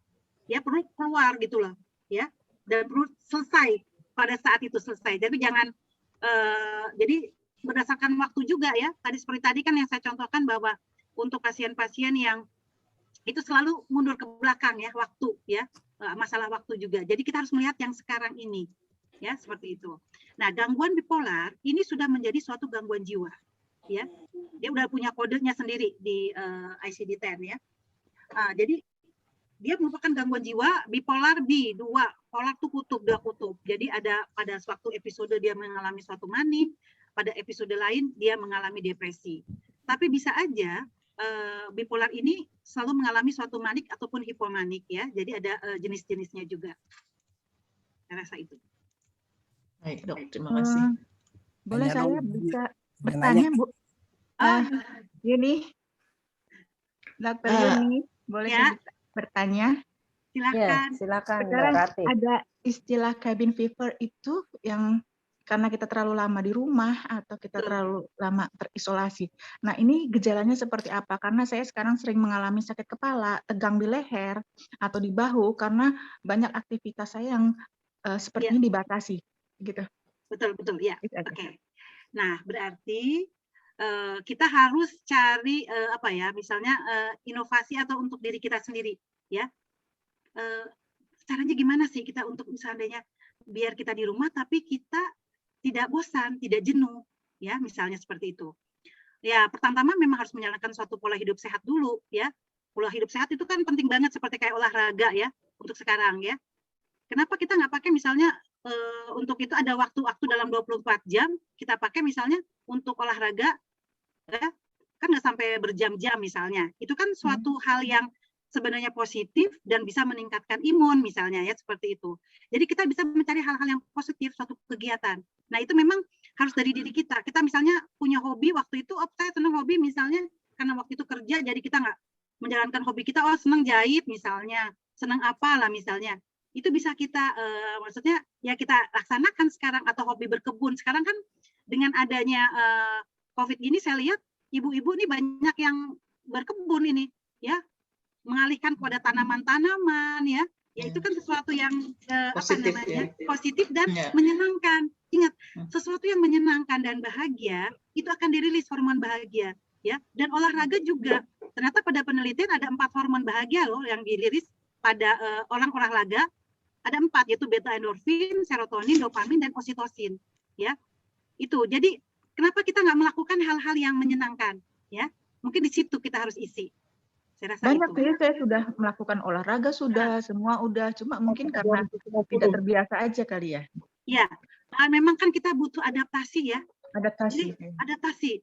ya, perlu keluar gitu loh, ya, dan perlu selesai pada saat itu selesai. Jadi jangan jadi berdasarkan waktu juga ya, seperti tadi kan yang saya contohkan bahwa untuk pasien-pasien yang itu selalu mundur ke belakang ya, waktu ya, masalah waktu juga. Jadi kita harus melihat yang sekarang ini ya, seperti itu. Nah, gangguan bipolar ini sudah menjadi suatu gangguan jiwa ya, dia udah punya kodenya sendiri di ICD-10 ya. Jadi dia merupakan gangguan jiwa bipolar B2, polar itu kutub, 2 kutub. Jadi ada pada suatu episode dia mengalami suatu manik, pada episode lain dia mengalami depresi. Tapi bisa aja bipolar ini selalu mengalami suatu manik ataupun hipomanik ya. Jadi ada jenis-jenisnya juga. Saya rasa itu. Baik Dok, terima kasih. Boleh saya bisa bertanya Bu? Yuni, Dr. Yuni, boleh saya bertanya? Silakan. Silakan. Sekarang ada istilah cabin fever itu yang karena kita terlalu lama di rumah atau kita terlalu lama terisolasi. Nah, ini gejalanya seperti apa? Karena saya sekarang sering mengalami sakit kepala, tegang di leher atau di bahu karena banyak aktivitas saya yang seperti ini dibatasi, gitu. betul ya. Itu aja. Oke. Nah, berarti kita harus cari apa ya, misalnya inovasi atau untuk diri kita sendiri, ya. Caranya gimana sih kita untuk misalnya biar kita di rumah tapi kita tidak bosan, tidak jenuh, ya, misalnya seperti itu. Ya, pertama memang harus menjalankan suatu pola hidup sehat dulu, ya. Pola hidup sehat itu kan penting banget seperti kayak olahraga ya untuk sekarang ya. Kenapa kita nggak pakai misalnya untuk itu ada waktu-waktu dalam 24 jam kita pakai misalnya untuk olahraga, ya, kan nggak sampai berjam-jam misalnya. Itu kan suatu hal yang sebenarnya positif dan bisa meningkatkan imun misalnya ya seperti itu. Jadi kita bisa mencari hal-hal yang positif suatu kegiatan. Nah itu memang harus dari diri kita. Kita misalnya punya hobi waktu itu, saya senang hobi misalnya karena waktu itu kerja jadi kita nggak menjalankan hobi kita. Oh senang jahit misalnya, senang apalah misalnya. Itu bisa kita maksudnya ya kita laksanakan sekarang atau hobi berkebun. Sekarang kan dengan adanya COVID ini saya lihat ibu-ibu ini banyak yang berkebun ini ya, mengalihkan kepada tanaman-tanaman ya. Ya itu kan sesuatu yang Positif, apa namanya? ya. Positif dan Ya. menyenangkan. Ingat, sesuatu yang menyenangkan dan bahagia itu akan dirilis hormon bahagia ya. Dan olahraga juga. Ternyata pada penelitian ada 4 hormon bahagia loh yang dirilis pada orang olahraga. Ada 4 yaitu beta endorfin, serotonin, dopamin dan oksitosin ya. Itu. Jadi kenapa kita nggak melakukan hal-hal yang menyenangkan ya? Mungkin di situ kita harus isi. Saya rasa Banyak itu. sih, saya sudah melakukan olahraga, sudah semua udah, cuma mungkin karena tidak terbiasa aja kali ya. Ya, memang kan kita butuh adaptasi ya. Adaptasi. Jadi adaptasi.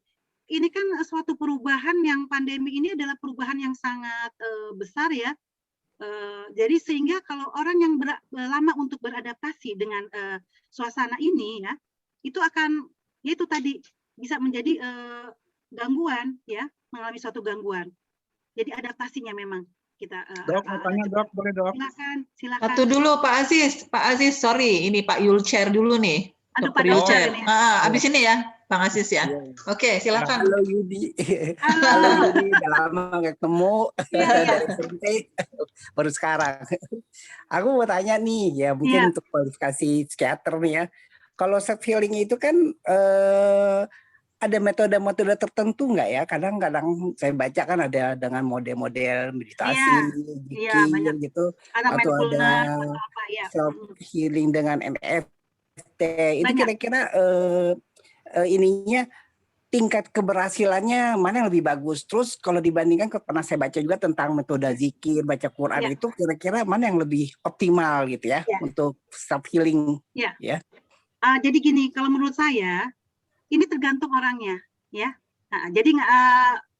Ini kan suatu perubahan yang pandemi ini adalah perubahan yang sangat besar ya. Jadi sehingga kalau orang yang lama untuk beradaptasi dengan suasana ini ya, itu akan ya itu tadi bisa menjadi gangguan ya, mengalami suatu gangguan. Jadi adaptasinya memang kita Dok, mau tanya dok, boleh dok? silakan. Satu dulu Pak Aziz, sorry, ini Pak Yulchair dulu nih. Aduh, Dr. Pak Yulchair. Dokter ini. Abis ini ya, Bang Aziz ya. Oke, silakan. Halo Yudi. Halo. Halo Yudi, udah lama nggak ketemu Iya. dari SMP, baru sekarang. Aku mau tanya nih, ya mungkin Iya. untuk kualifikasi psikiater nih ya. Kalau self healing itu kan ada metode-metode tertentu nggak ya? Kadang-kadang saya baca kan ada dengan model-model meditasi, Iya, zikir banyak. gitu, Ada atau ada mindfulness atau apa ya. self healing dengan MFT. Itu Banyak. kira-kira ininya tingkat keberhasilannya mana yang lebih bagus? Terus kalau dibandingkan pernah saya baca juga tentang metode zikir, baca Quran Ya. itu kira-kira mana yang lebih optimal gitu ya, untuk self healing Ya. ya. Jadi gini, kalau menurut saya ini tergantung orangnya ya. Nah, jadi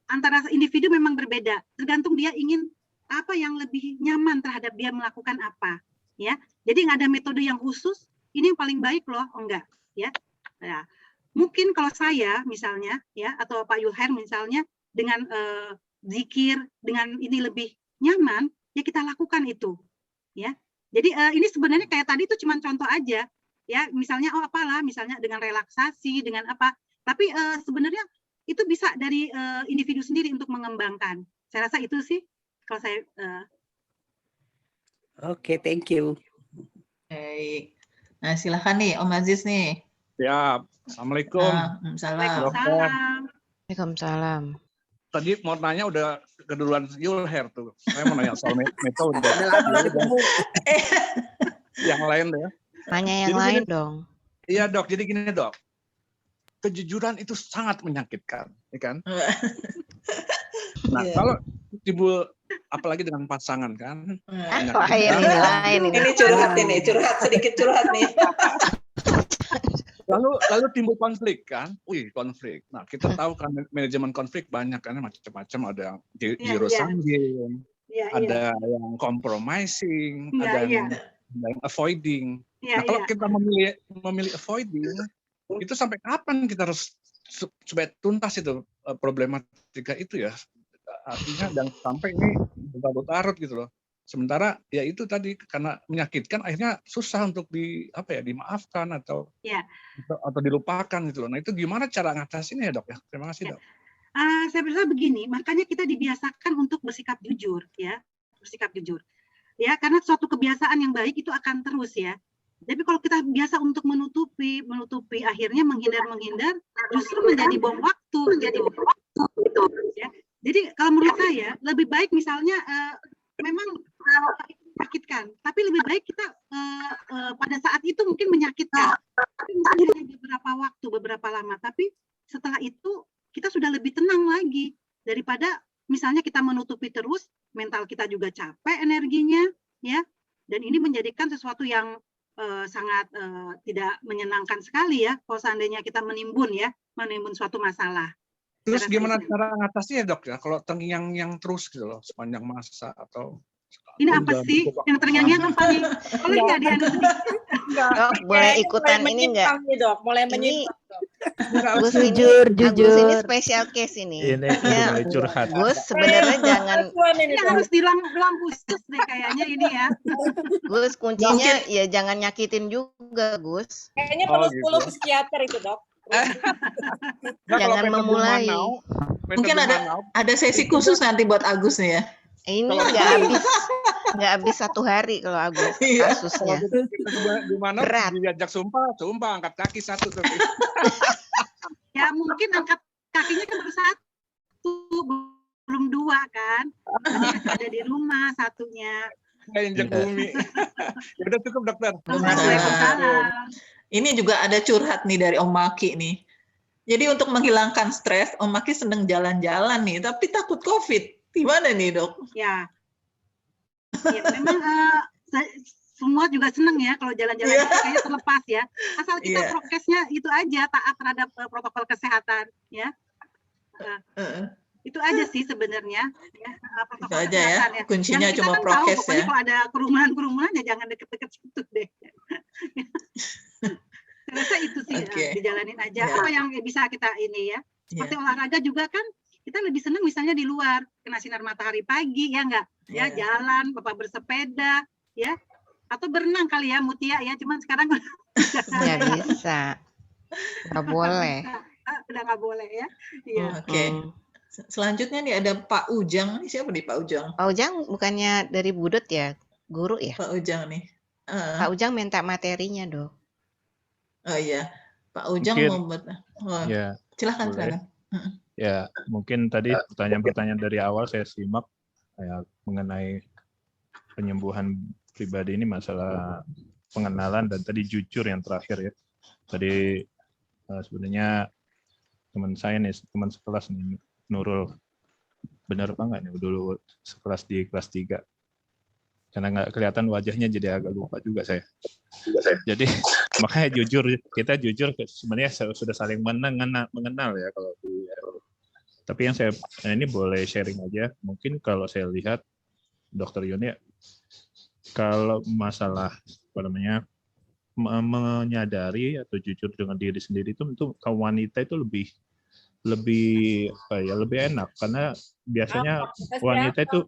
antara individu memang berbeda, tergantung dia ingin apa yang lebih nyaman terhadap dia melakukan apa ya. Jadi nggak ada metode yang khusus ini yang paling baik loh, enggak ya. Nah, mungkin kalau saya misalnya ya atau Pak Yulher misalnya dengan zikir dengan ini lebih nyaman ya kita lakukan itu ya. Jadi ini sebenarnya kayak tadi itu cuma contoh aja ya, misalnya apalah misalnya dengan relaksasi dengan apa, tapi sebenarnya itu bisa dari individu sendiri untuk mengembangkan. Saya rasa itu sih kalau saya. Oke, thank you. Baik. Nah, silakan nih Om Aziz nih. Siap. Assalamualaikum. Salam. Waalaikumsalam. Tadi mau nanya udah keduluan Yulher tuh. Saya mau nanya soal metode. Yang lain deh. Nanya yang Jadi lain gini, dong. Iya dok, jadi gini dok. Kejujuran itu sangat menyakitkan, ya kan? Nah, kalau timbul apalagi dengan pasangan kan? Ini curhat sedikit curhat nih. Lalu timbul konflik kan? Konflik. Nah, kita tahu kan manajemen konflik banyak kan, macam-macam, ada yang zero sum game, ada yang compromising, ada yang avoiding. Nah, kalau kita memilih avoiding, itu sampai kapan kita harus supaya tuntas itu problematika itu ya? Artinya dan sampai ini berlarut-larut gitu loh. Sementara ya itu tadi karena menyakitkan akhirnya susah untuk dimaafkan atau dilupakan gitu loh. Nah, itu gimana cara ngatasinnya ya, Dok ya? Terima kasih, Dok. Saya berasa begini, makanya kita dibiasakan untuk bersikap jujur ya. Bersikap jujur. Ya, karena suatu kebiasaan yang baik itu akan terus ya. Tapi kalau kita biasa untuk menutupi akhirnya menghindar justru menjadi bom waktu gitu. Ya. Jadi kalau menurut saya lebih baik misalnya memang menyakitkan, tapi lebih baik kita pada saat itu mungkin menyakitkan, tapi mungkin hanya beberapa waktu, beberapa lama, tapi setelah itu kita sudah lebih tenang lagi daripada misalnya kita menutupi terus, mental kita juga capek energinya, ya, dan ini menjadikan sesuatu yang sangat tidak menyenangkan sekali ya, kalau seandainya kita menimbun suatu masalah. Terus gimana cara ngatasinya dok ya? Kalau terngiang-ngiang terus gitu loh sepanjang masa atau ini apa sih yang terngiang-ngiang apa nih? Boleh nggak dianusin? Dok, boleh ikutan ini nggak? Dok, mulai Ini menyimpang. Gus Jujur. Agus ini spesial case ini. Ini Ya, mulai curhat. Gus sebenarnya jangan. Ini harus bilang khusus deh kayaknya ini ya. Gus kuncinya ya jangan nyakitin juga Gus. Kayaknya perlu 10 psikiater itu dok. Jangan memulai. Mungkin ada sesi khusus nanti buat Agus nih ya. Ini nggak habis 1 hari kalau Agus kasusnya. Gimana? Berat. Diajak sumpah angkat kaki 1 tuh. Ya mungkin angkat kakinya kan baru 1, belum 2 kan? Ada di rumah satunya. Kayak injek bumi. Ya udah cukup dokter. Ini juga ada curhat nih dari Om Maki nih. Jadi untuk menghilangkan stres, Om Maki seneng jalan-jalan nih, tapi takut COVID. Gimana nih dok? Ya memang semua juga seneng ya kalau jalan-jalan kayaknya terlepas ya. Asal kita prokesnya itu aja, taat terhadap protokol kesehatan ya. Itu aja sih sebenarnya ya, protokol itu aja kesehatan ya. Kuncinya cuma kan prokes tahu, ya. kalau ada kerumunan ya jangan deket-deket situ deh. Saya rasa itu sih dijalanin aja. Apa yang bisa kita ini ya. Seperti olahraga juga kan kita lebih senang misalnya di luar, kena sinar matahari pagi ya enggak? Ya jalan, Bapak bersepeda ya. Atau berenang kali ya Mutia ya, cuman sekarang nggak bisa. Nggak boleh. Udah nggak boleh ya. Iya. Oke. Selanjutnya nih ada Pak Ujang. Ini siapa nih Pak Ujang? Pak Ujang bukannya dari Budut ya? Guru ya? Pak Ujang nih. Pak Ujang minta materinya, Dok. Oh iya. Pak Ujang mau ya, silakan. Ya, mungkin tadi pertanyaan-pertanyaan dari awal saya simak ya, mengenai penyembuhan pribadi ini masalah pengenalan dan tadi jujur yang terakhir ya. Tadi sebenarnya teman saya nih, teman sekelas nih, Nurul, benar apa enggak nih dulu sekelas di kelas 3? Karena nggak kelihatan wajahnya jadi agak lupa juga saya. Jadi makanya kita jujur sebenarnya sudah saling mengenal ya kalau tapi yang saya ini boleh sharing aja. Mungkin kalau saya lihat Dokter Yuni kalau masalah apa namanya menyadari atau jujur dengan diri sendiri itu untuk kaum wanita itu lebih enak karena biasanya wanita itu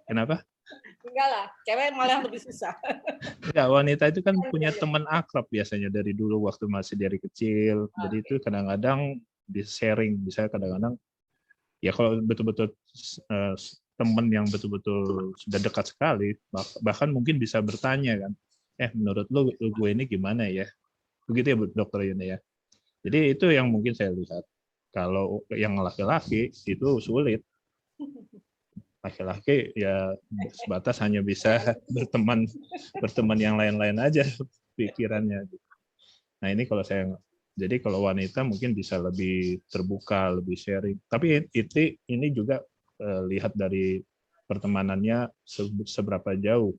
kenapa? Enggak lah, cewek malah lebih susah. Ya, wanita itu kan punya teman akrab biasanya dari dulu waktu masih dari kecil. Jadi itu kadang-kadang di sharing, misalnya kadang-kadang ya kalau betul-betul teman yang betul-betul sudah dekat sekali, bahkan mungkin bisa bertanya kan, menurut lu gue ini gimana ya? Begitu ya Dokter Yuni ya. Jadi itu yang mungkin saya lihat. Kalau yang laki-laki itu sulit. Laki-laki ya sebatas hanya bisa berteman yang lain-lain aja pikirannya. Nah ini kalau jadi kalau wanita mungkin bisa lebih terbuka, lebih sharing. Tapi ini juga lihat dari pertemanannya seberapa jauh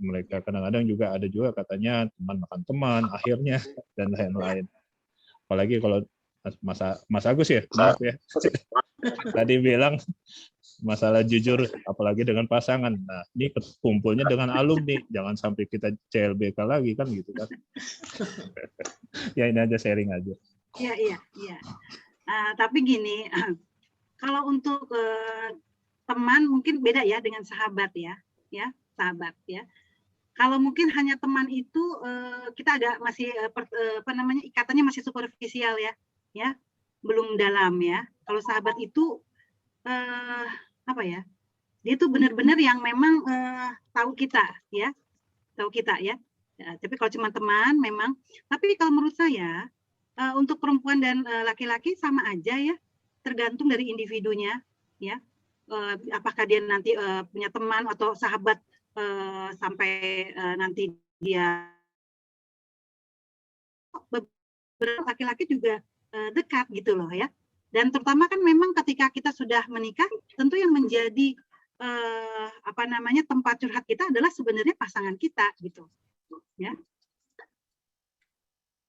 mereka. Kadang-kadang juga ada juga katanya teman makan teman akhirnya dan lain-lain. Apalagi kalau Mas Agus ya, maaf ya. Tadi bilang masalah jujur, apalagi dengan pasangan. Nah, ini kumpulnya dengan alumni, jangan sampai kita CLBK lagi kan gitu kan. Ya ini aja sharing aja. Iya. Tapi gini, kalau untuk teman mungkin beda ya dengan sahabat ya sahabat ya. Kalau mungkin hanya teman itu kita agak masih ikatannya masih superficial ya, belum dalam ya. Kalau sahabat itu dia itu benar-benar yang memang tahu kita ya, tahu kita ya. Tapi kalau cuma teman memang. Tapi kalau menurut saya untuk perempuan dan laki-laki sama aja ya, tergantung dari individunya ya. Apakah dia nanti punya teman atau sahabat sampai nanti dia beberapa laki-laki juga dekat gitu loh ya. Dan terutama kan memang ketika kita sudah menikah, tentu yang menjadi tempat curhat kita adalah sebenarnya pasangan kita gitu ya.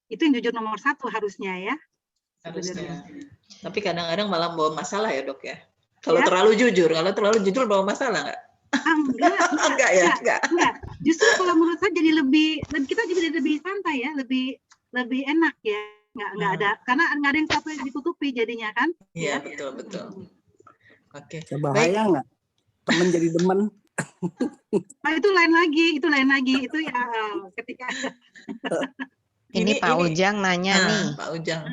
Itu yang jujur nomor 1 harusnya ya. Harusnya. Tapi kadang-kadang malah bawa masalah ya dok ya. Kalau terlalu jujur bawa masalah nggak? Enggak. Justru kalau menurut saya jadi kita jadi lebih santai ya, lebih enak ya. Nggak ada, karena nggak ada yang satu yang ditutupi jadinya kan. Iya betul. Oke. Bahaya nggak? Temen jadi demen. Itu lain lagi. Itu ya ketika. Ini Pak Ujang nanya nih. Pak Ujang.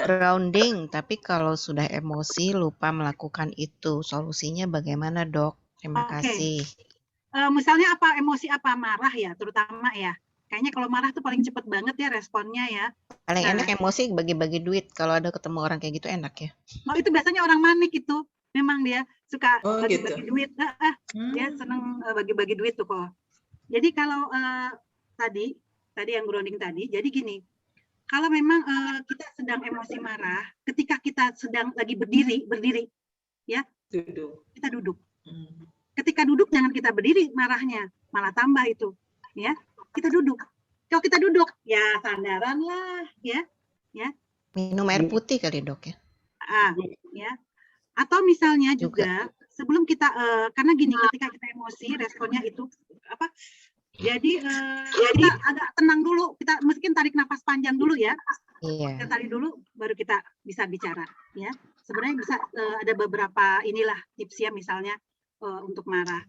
Grounding, tapi kalau sudah emosi lupa melakukan itu, solusinya bagaimana dok? Terima kasih. Misalnya apa emosi apa marah ya, terutama ya. Kayaknya kalau marah tuh paling cepet banget ya responnya ya. Paling enak emosi bagi-bagi duit. Kalau ada ketemu orang kayak gitu enak ya. Oh itu biasanya orang manik itu. Memang dia suka bagi-bagi duit. Dia seneng bagi-bagi duit tuh kok. Jadi kalau tadi yang grounding tadi, jadi gini. Kalau memang kita sedang emosi marah, ketika kita sedang lagi berdiri, ya, kita duduk. Ketika duduk jangan kita berdiri marahnya, malah tambah itu, ya. Kita duduk. Kalau kita duduk, ya sandaran lah, ya. Minum air putih kali dok ya. Ya. Atau misalnya juga sebelum kita, karena gini, ketika kita emosi, responnya itu apa? Jadi kita agak tenang dulu, kita mungkin tarik nafas panjang dulu ya. Iya. Kita tarik dulu, baru kita bisa bicara, ya. Sebenarnya bisa ada beberapa inilah tips ya, misalnya untuk marah.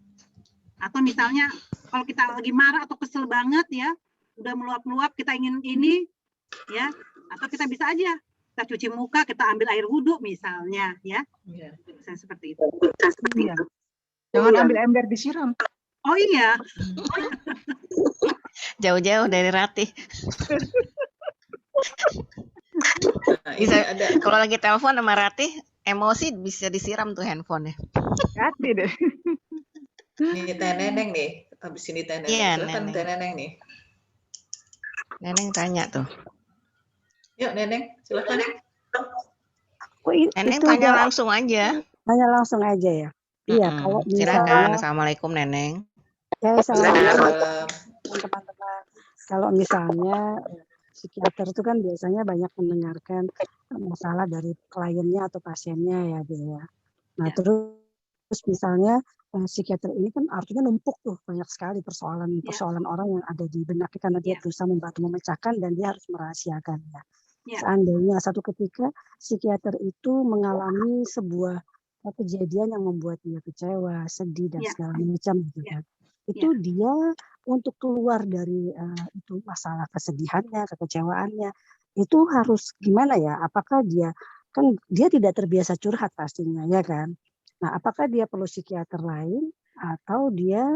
Atau misalnya kalau kita lagi marah atau kesel banget ya, udah meluap-luap, kita ingin ini, ya. Atau kita bisa aja kita cuci muka, kita ambil air wudhu misalnya, ya. Bisa seperti itu. Jangan ambil ember disiram. Oh iya. Jauh-jauh dari Ratih. Bisa kalau lagi telepon sama Ratih, emosi bisa disiram tuh handphonenya. Hati deh. Ini Teh Neneng nih, habis ini Teh Neneng. Iya, Silakan Teh Neneng nih. Neneng tanya tuh. Yuk Neneng, silakan. Neneng tanya langsung aja. Tanya langsung aja ya. Iya, kalau misalnya. Silakan. Assalamualaikum Neneng. Ya, assalamualaikum teman-teman. Kalau misalnya psikiater itu kan biasanya banyak mendengarkan masalah dari kliennya atau pasiennya ya, dia. Nah, terus misalnya psikiater ini kan artinya numpuk tuh banyak sekali persoalan orang yang ada di benaknya karena dia berusaha membantu memecahkan dan dia harus merahasiakan ya. Seandainya satu ketika psikiater itu mengalami sebuah kejadian yang membuat dia kecewa, sedih dan segala macam gitu kan. Itu dia untuk keluar dari itu masalah kesedihannya, kekecewaannya, itu harus gimana ya? Apakah dia tidak terbiasa curhat pastinya ya kan? Nah, apakah dia perlu psikiater lain atau dia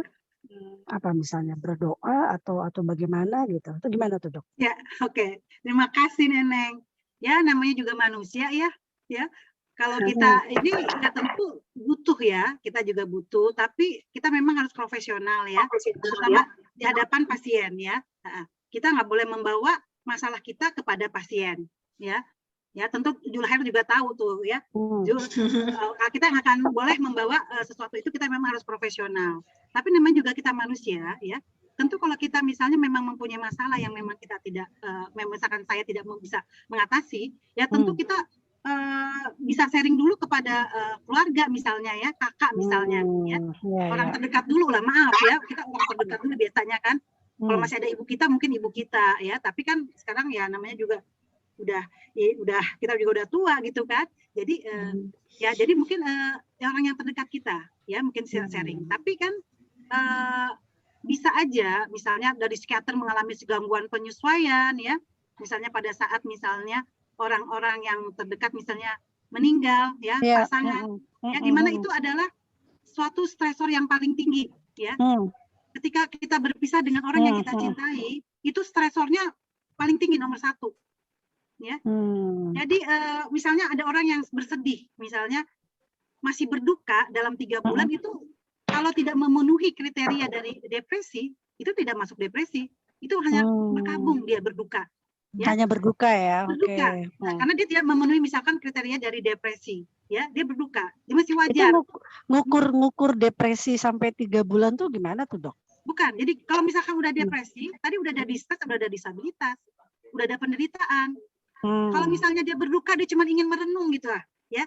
misalnya berdoa atau bagaimana gitu? Itu gimana tuh dok? Ya, oke. Terima kasih Neneng. Ya, namanya juga manusia ya. Kalau kita ini tentu butuh ya, kita juga butuh, tapi kita memang harus profesional ya, terutama di hadapan pasien ya. Kita nggak boleh membawa masalah kita kepada pasien ya. Ya tentu Julhair juga tahu tuh ya. Kita nggak akan boleh membawa sesuatu itu, kita memang harus profesional. Tapi namanya juga kita manusia ya. Tentu kalau kita misalnya memang mempunyai masalah yang memang kita tidak, misalkan saya tidak bisa mengatasi, ya tentu kita bisa sharing dulu kepada keluarga misalnya ya, kakak misalnya ya, orang terdekat dulu lah, maaf ya, kita orang terdekat dulu biasanya kan. Kalau masih ada ibu kita mungkin ibu kita ya, tapi kan sekarang ya namanya juga udah kita juga udah tua gitu kan, jadi jadi mungkin orang yang terdekat kita ya mungkin sharing, tapi kan bisa aja misalnya dari psikiater mengalami gangguan penyesuaian ya, misalnya pada saat misalnya orang-orang yang terdekat misalnya meninggal ya, pasangan ya, dimana itu adalah suatu stresor yang paling tinggi ya. ketika kita berpisah dengan orang yang kita cintai, itu stresornya paling tinggi nomor 1. Ya. Jadi misalnya ada orang yang bersedih, misalnya masih berduka dalam 3 bulan itu kalau tidak memenuhi kriteria dari depresi, itu tidak masuk depresi. Itu hanya berkabung dia berduka. Ya. Hanya berduka ya. Berduka. Okay. Nah, karena dia tidak memenuhi misalkan kriteria dari depresi, ya, dia berduka. Dia masih wajar. Itu ngukur depresi sampai 3 bulan tuh gimana tuh, Dok? Bukan. Jadi kalau misalkan udah depresi, tadi udah ada distress, udah ada disabilitas, udah ada penderitaan. Kalau misalnya dia berduka, dia cuma ingin merenung gitu lah, ya.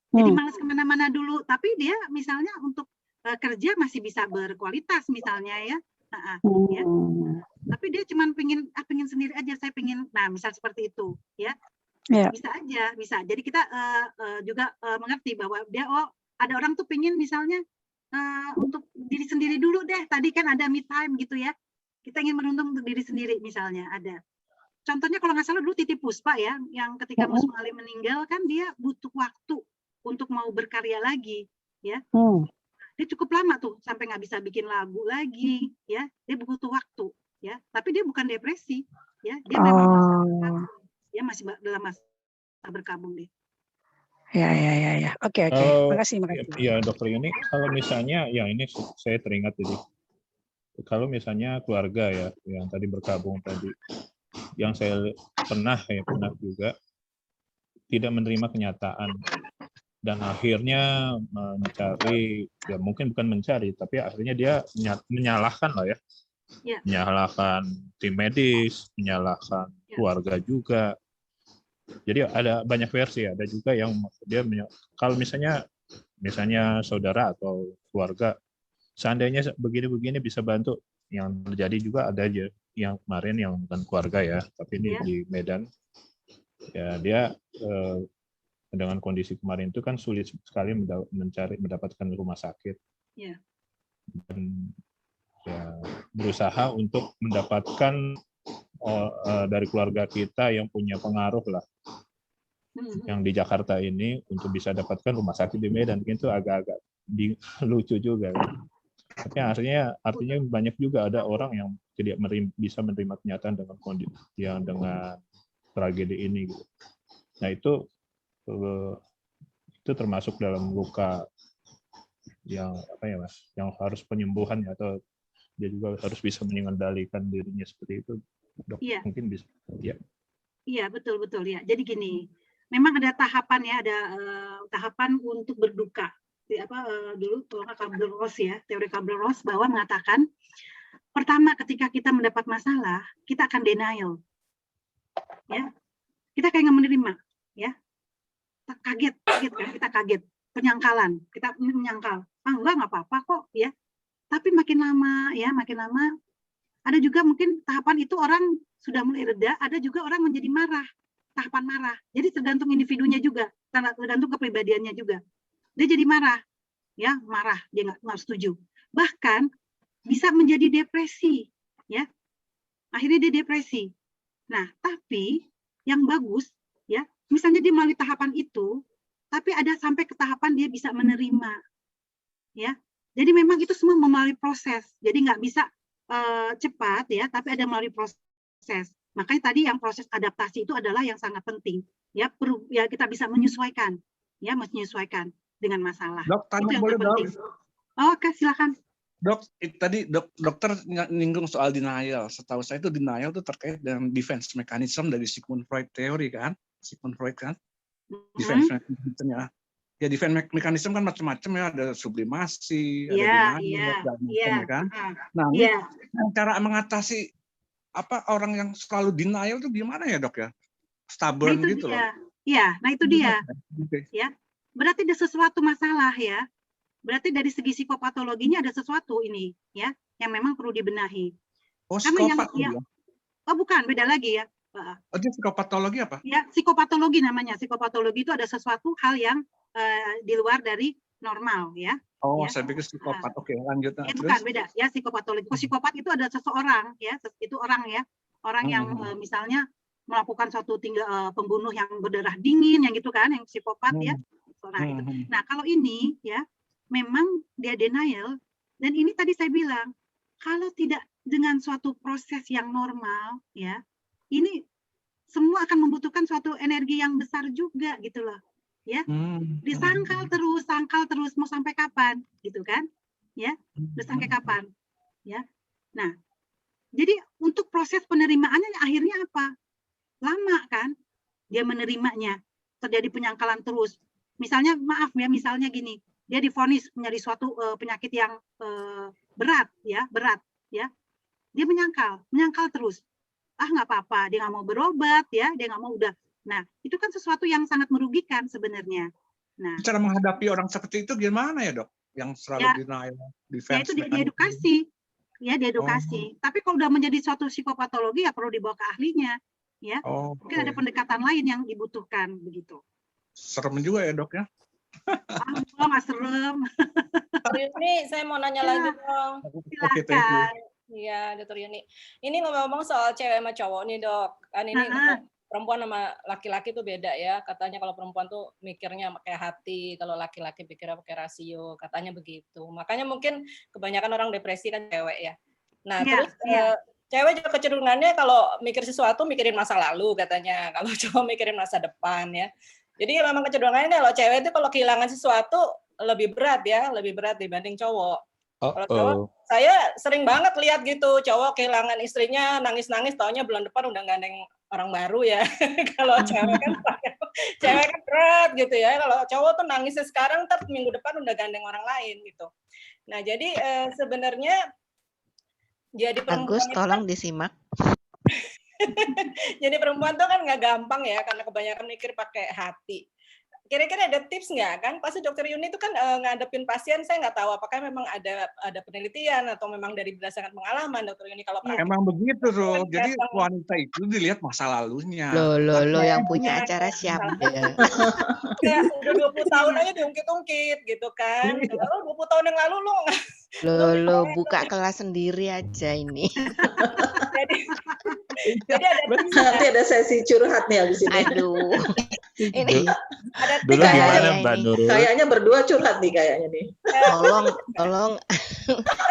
Jadi malas kemana-mana dulu. Tapi dia misalnya untuk kerja masih bisa berkualitas misalnya ya. Ya. Tapi dia cuma pengen sendiri aja. Saya pengen, nah misal seperti itu, ya. Bisa aja, bisa. Jadi kita juga mengerti bahwa dia ada orang tuh pengen misalnya untuk diri sendiri dulu deh. Tadi kan ada me time gitu ya. Kita ingin merenung untuk diri sendiri misalnya ada. Contohnya kalau nggak salah dulu Titiek Puspa ya, yang ketika Mus Muhalim meninggal kan dia butuh waktu untuk mau berkarya lagi, ya. Dia cukup lama tuh sampai nggak bisa bikin lagu lagi, ya. Dia butuh waktu, ya. Tapi dia bukan depresi, ya. Dia memang dia masih dalam masa berkabung deh. Ya. Oke. Makasih. Ya, Dokter Yuni, kalau misalnya, ya ini saya teringat jadi, kalau misalnya keluarga ya, yang tadi berkabung tadi, yang saya pernah juga tidak menerima kenyataan dan akhirnya mencari, ya mungkin bukan mencari, tapi akhirnya dia menyalahkan lah ya, menyalahkan tim medis, menyalahkan keluarga juga. Jadi ada banyak versi, ada juga yang dia kalau misalnya saudara atau keluarga seandainya begini-begini bisa bantu, yang terjadi juga ada aja yang kemarin yang bukan keluarga ya, tapi ini di Medan ya, dia dengan kondisi kemarin itu kan sulit sekali mendapatkan rumah sakit dan ya, berusaha untuk mendapatkan dari keluarga kita yang punya pengaruh lah yang di Jakarta ini untuk bisa dapatkan rumah sakit di Medan. Itu agak-agak lucu juga kan? Tapi artinya banyak juga ada orang yang tidak bisa menerima kenyataan dengan kondisi yang dengan tragedi ini gitu. Nah itu termasuk dalam luka yang yang harus penyembuhan atau dia juga harus bisa mengendalikan dirinya seperti itu, Dok. Mungkin bisa iya betul ya. Jadi gini, memang ada tahapan ya, ada tahapan untuk berduka. Dulu Kubler-Ross ya, teori Kubler-Ross bahwa mengatakan pertama ketika kita mendapat masalah kita akan denial, ya, kita kayak nggak menerima, ya, kaget kan, kita kaget, penyangkalan, kita menyangkal, nggak apa-apa kok, ya. Tapi makin lama ada juga mungkin tahapan itu orang sudah mulai reda, ada juga orang menjadi marah, tahapan marah. Jadi tergantung individunya juga, tergantung kepribadiannya juga. Dia jadi marah, dia nggak setuju. Bahkan bisa menjadi depresi, ya. Akhirnya dia depresi. Nah, tapi yang bagus, ya, misalnya dia melalui tahapan itu, tapi ada sampai ke tahapan dia bisa menerima, ya. Jadi memang itu semua melalui proses. Jadi nggak bisa cepat, ya, tapi ada melalui proses. Makanya tadi yang proses adaptasi itu adalah yang sangat penting, ya. Kita bisa menyesuaikan, ya, menyesuaikan dengan masalah. Dok, tanya boleh, Dok? Oke, silakan. Dok, tadi dokter nyinggung soal denial. Setahu saya itu denial itu terkait dengan defense mechanism dari Sigmund Freud teori kan? Sigmund Freud kan? Defense mechanism ya. Ya, defense mechanism kan macam-macam ya, ada sublimasi, ada denial, kan? Nah, cara mengatasi orang yang selalu denial itu gimana ya, Dok ya? Stubborn gitu loh. Iya, nah itu dia. Ya. Berarti ada sesuatu masalah ya. Berarti dari segi psikopatologinya ada sesuatu ini ya yang memang perlu dibenahi. Psikopat ya? Bukan, beda lagi ya. Itu psikopatologi apa? Ya, psikopatologi namanya. Psikopatologi itu ada sesuatu hal yang di luar dari normal ya. Saya pikir psikopat. Oke, lanjut. Bukan, beda ya, psikopatologi. Psikopat itu ada seseorang ya, itu orang ya. Orang yang misalnya melakukan suatu pembunuh yang berdarah dingin yang gitu kan, yang psikopat ya. Nah, kalau ini ya memang dia denial, dan ini tadi saya bilang kalau tidak dengan suatu proses yang normal, ya, ini semua akan membutuhkan suatu energi yang besar juga gitu loh, ya. Disangkal terus, mau sampai kapan, gitu kan? Ya, terus sampai kapan, ya. Nah, jadi untuk proses penerimaannya akhirnya apa? Lama kan? Dia menerimanya, terjadi penyangkalan terus. Misalnya, maaf ya, misalnya gini, dia divonis menjadi suatu penyakit yang berat, ya. Dia menyangkal terus. Nggak apa-apa, dia nggak mau berobat, ya, dia nggak mau udah. Nah, itu kan sesuatu yang sangat merugikan sebenarnya. Nah, cara menghadapi orang seperti itu gimana ya, Dok? Yang selalu denial, defense itu diedukasi, ya, diedukasi. Tapi kalau udah menjadi suatu psikopatologi ya perlu dibawa ke ahlinya, ya. Mungkin ada pendekatan lain yang dibutuhkan begitu. Serem juga ya, Dok ya? Nggak serem. Ini saya mau nanya lagi dong. Silakan. Iya, Dr. Yuni. Ini ngomong-ngomong soal cewek sama cowok nih, Dok. Kan ini perempuan sama laki-laki tuh beda ya. Katanya kalau perempuan tuh mikirnya pakai hati, kalau laki-laki pikirnya pakai rasio, katanya begitu. Makanya mungkin kebanyakan orang depresi kan cewek ya. Nah, terus cewek juga kecenderungannya kalau mikir sesuatu mikirin masa lalu katanya. Kalau cowok mikirin masa depan ya. Jadi memang kecenderungannya kalau cewek itu kalau kehilangan sesuatu lebih berat ya, lebih berat dibanding cowok. Kalau cowok, saya sering banget lihat gitu, cowok kehilangan istrinya, nangis-nangis, taunya bulan depan udah gandeng orang baru ya. Kalau cewek kan berat gitu ya. Kalau cowok tuh nangisnya sekarang, ntar minggu depan udah gandeng orang lain gitu. Nah, jadi sebenarnya jadi perempuan Agus, tolong disimak. Jadi perempuan tuh kan nggak gampang ya, karena kebanyakan mikir pakai hati. Kira-kira ada tips nggak kan? Pasti Dokter Yuni itu kan ngadepin pasien, saya nggak tahu apakah memang ada penelitian atau memang dari berdasarkan pengalaman Dokter Yuni kalau emang begitu loh. Jadi wanita itu dilihat masa lalunya. Lo yang punya acara siapa? Ya, udah 20 tahun aja diungkit-ungkit gitu kan. Kalau 20 tahun yang lalu lo buka kelas sendiri aja ini. Jadi nanti ada sesi curhat nih abis ini. Aduh. Ini ada dulu gimana Mbak Nurul? Kayaknya berdua curhat nih kayaknya nih. Tolong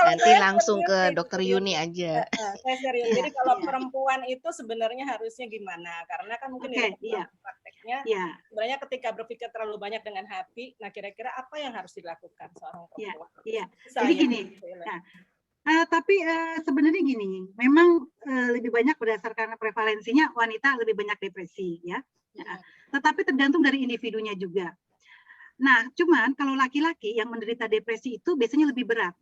nanti langsung ke Dokter Yuni aja. Saya serius. Jadi kalau perempuan itu sebenarnya harusnya gimana? Karena kan mungkin prakteknya sebenarnya ketika berpikir terlalu banyak dengan hati, nah kira-kira apa yang harus dilakukan seorang perempuan? Iya. Jadi gini. Tapi sebenarnya gini, memang lebih banyak berdasarkan prevalensinya wanita lebih banyak depresi ya. Tetapi tergantung dari individunya juga. Nah, cuman kalau laki-laki yang menderita depresi itu biasanya lebih berat.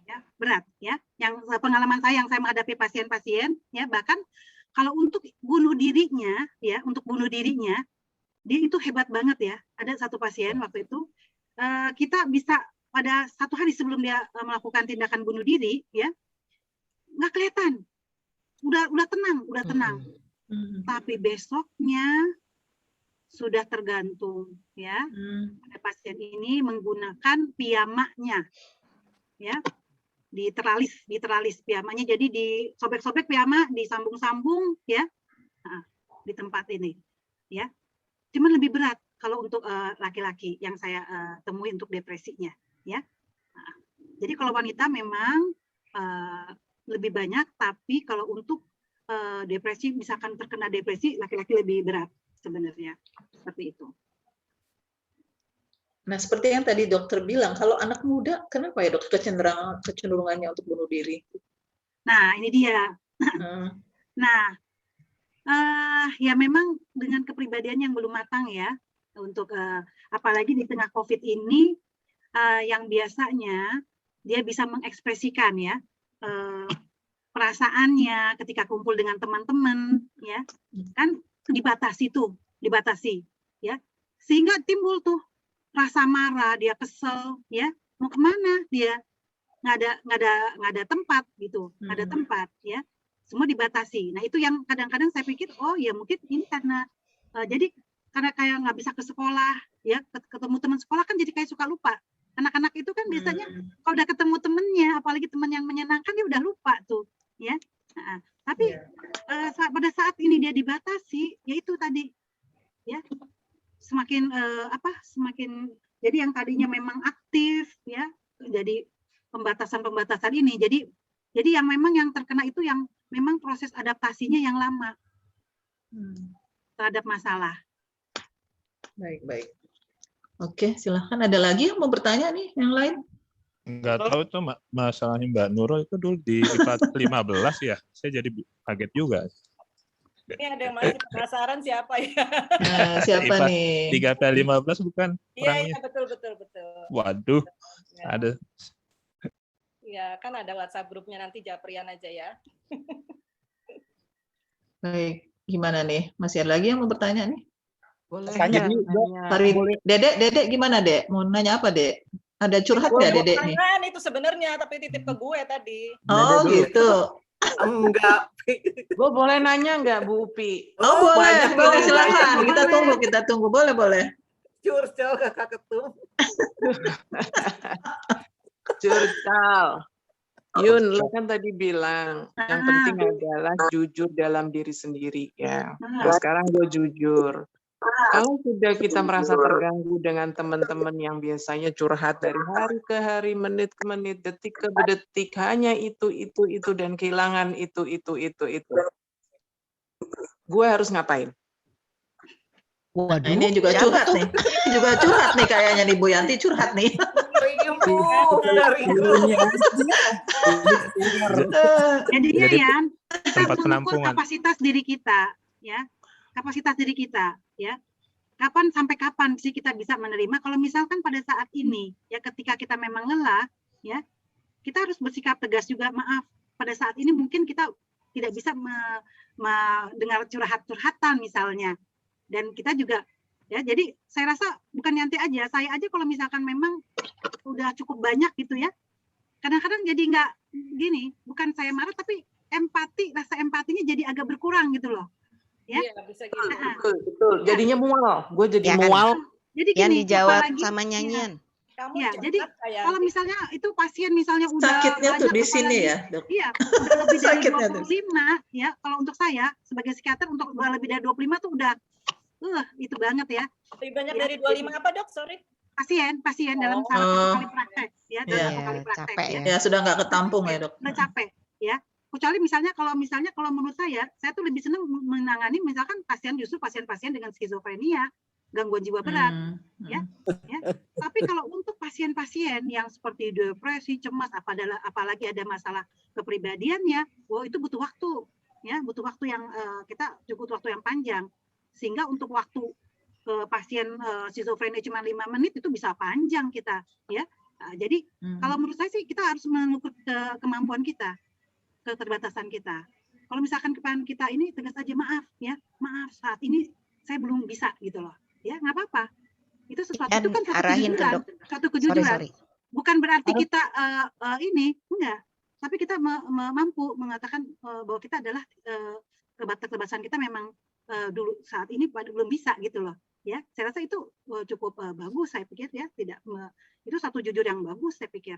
Ya, berat ya. Yang pengalaman saya yang saya menghadapi pasien-pasien ya, bahkan kalau untuk bunuh dirinya ya, dia itu hebat banget ya. Ada satu pasien waktu itu kita bisa pada satu hari sebelum dia melakukan tindakan bunuh diri, ya nggak kelihatan, udah tenang. Tapi besoknya sudah tergantung, ya. Pasien ini menggunakan piyamanya, ya, diteralis piyamanya, jadi disobek-sobek piyama, disambung-sambung, ya, di tempat ini, ya. Cuman lebih berat kalau untuk laki-laki yang saya temui untuk depresinya. Ya, jadi kalau wanita memang lebih banyak, tapi kalau untuk depresi, misalkan terkena depresi, laki-laki lebih berat sebenarnya, seperti itu. Nah, seperti yang tadi dokter bilang, kalau anak muda, kenapa ya dok kecenderungannya untuk bunuh diri? Nah, ini dia. Nah, ya memang dengan kepribadian yang belum matang ya, untuk apalagi di tengah COVID ini. Yang biasanya dia bisa mengekspresikan ya perasaannya ketika kumpul dengan teman-teman ya, kan dibatasi ya, sehingga timbul tuh rasa marah, dia kesel ya, mau kemana dia, nggak ada tempat gitu, nggak ada tempat ya, semua dibatasi. Nah itu yang kadang-kadang saya pikir ya mungkin ini karena jadi karena kayak nggak bisa ke sekolah ya, ketemu teman sekolah kan jadi kayak suka lupa. Anak-anak itu kan biasanya kalau udah ketemu temennya, apalagi teman yang menyenangkan, dia udah lupa tuh, ya. Tapi pada saat ini dia dibatasi, yaitu tadi, ya, semakin semakin jadi yang tadinya memang aktif, ya, jadi pembatasan ini. Jadi yang memang yang terkena itu yang memang proses adaptasinya yang lama terhadap masalah. Baik. Oke, silahkan. Ada lagi yang mau bertanya nih, yang lain? Nggak tahu tuh masalahnya Mbak Nurul itu dulu di IPA 15 ya. Saya jadi kaget juga. Ini ada yang masih penasaran siapa ya? Nah, siapa IPA nih? 3P15 bukan? Iya, betul. Waduh, Ya. ada. Ya, kan ada WhatsApp grupnya, nanti Japrian aja ya. Baik, gimana nih? Masih ada lagi yang mau bertanya nih? Boleh. Jadi, Dedek gimana, Dek? Mau nanya apa, Dek? Ada curhat nggak, Dedek nih? Kan itu sebenarnya, tapi titip ke gue tadi. Oh, gitu. Enggak. Gue boleh nanya enggak, Bu Upi? Oh, boleh. Boleh, silakan. Kita tunggu. Boleh. Curcol kakak ketum. Curcol. Yun, lo kan tadi bilang yang penting adalah jujur dalam diri sendiri ya. Nah, sekarang gue jujur. Kalau sudah kita merasa terganggu dengan teman-teman yang biasanya curhat dari hari ke hari, menit ke menit, detik ke detik, hanya itu, dan kehilangan itu. Gue harus ngapain? Waduh, ini juga curhat nih. Juga curhat nih kayaknya nih, Bu Yanti curhat nih. Jadinya ya, tempat kita mengukur penampungan. kapasitas diri kita, ya. Kapasitas diri kita, ya. Sampai kapan sih kita bisa menerima? Kalau misalkan pada saat ini, ya ketika kita memang lelah, ya, kita harus bersikap tegas juga. Maaf, pada saat ini mungkin kita tidak bisa mendengar curhat-curhatan misalnya. Dan kita juga, ya, jadi saya rasa bukan Yanti aja, saya aja kalau misalkan memang udah cukup banyak gitu ya, kadang-kadang jadi nggak gini, bukan saya marah tapi rasa empatinya jadi agak berkurang gitu loh. Ya, iya, bisa gitu. Betul. Jadinya mual. Gue jadi mual. Jadi Yang gini, dijawab apalagi, sama nyanyian. Ya, jadi kalau misalnya itu pasien misalnya udah sakitnya tuh di sini ya, Dok. Iya, udah lebih dari Sakitnya 25 ya. Kalau untuk saya sebagai psikiater untuk udah lebih dari 25 tuh udah itu banget ya. Lebih banyak dari 25 apa, Dok? Sorry. Pasien dalam satu kali praktek ya, dalam satu kali praktek. Capek ya. Ya, sudah nggak ketampung ya, Dok. Udah capek ya. Kecuali misalnya kalau menurut saya tuh lebih senang menangani misalkan pasien-pasien dengan skizofrenia, gangguan jiwa berat, ya. Tapi kalau untuk pasien-pasien yang seperti depresi, cemas, apalagi ada masalah kepribadiannya, itu butuh waktu, ya, butuh waktu yang kita cukup waktu yang panjang, sehingga untuk waktu pasien skizofrenia cuma 5 menit itu bisa panjang kita, ya. Nah, jadi kalau menurut saya sih kita harus mengukur kemampuan kita, keterbatasan kita. Kalau misalkan kepan kita ini tegas aja, maaf saat ini saya belum bisa gitu loh, ya nggak apa-apa. Itu sesuatu itu kan suatu kejujuran. Sorry. Bukan berarti kita enggak, tapi kita mampu mengatakan bahwa kita adalah keterbatasan kita memang dulu saat ini belum bisa gitu loh, ya. Saya rasa itu cukup bagus, saya pikir ya, itu satu jujur yang bagus saya pikir.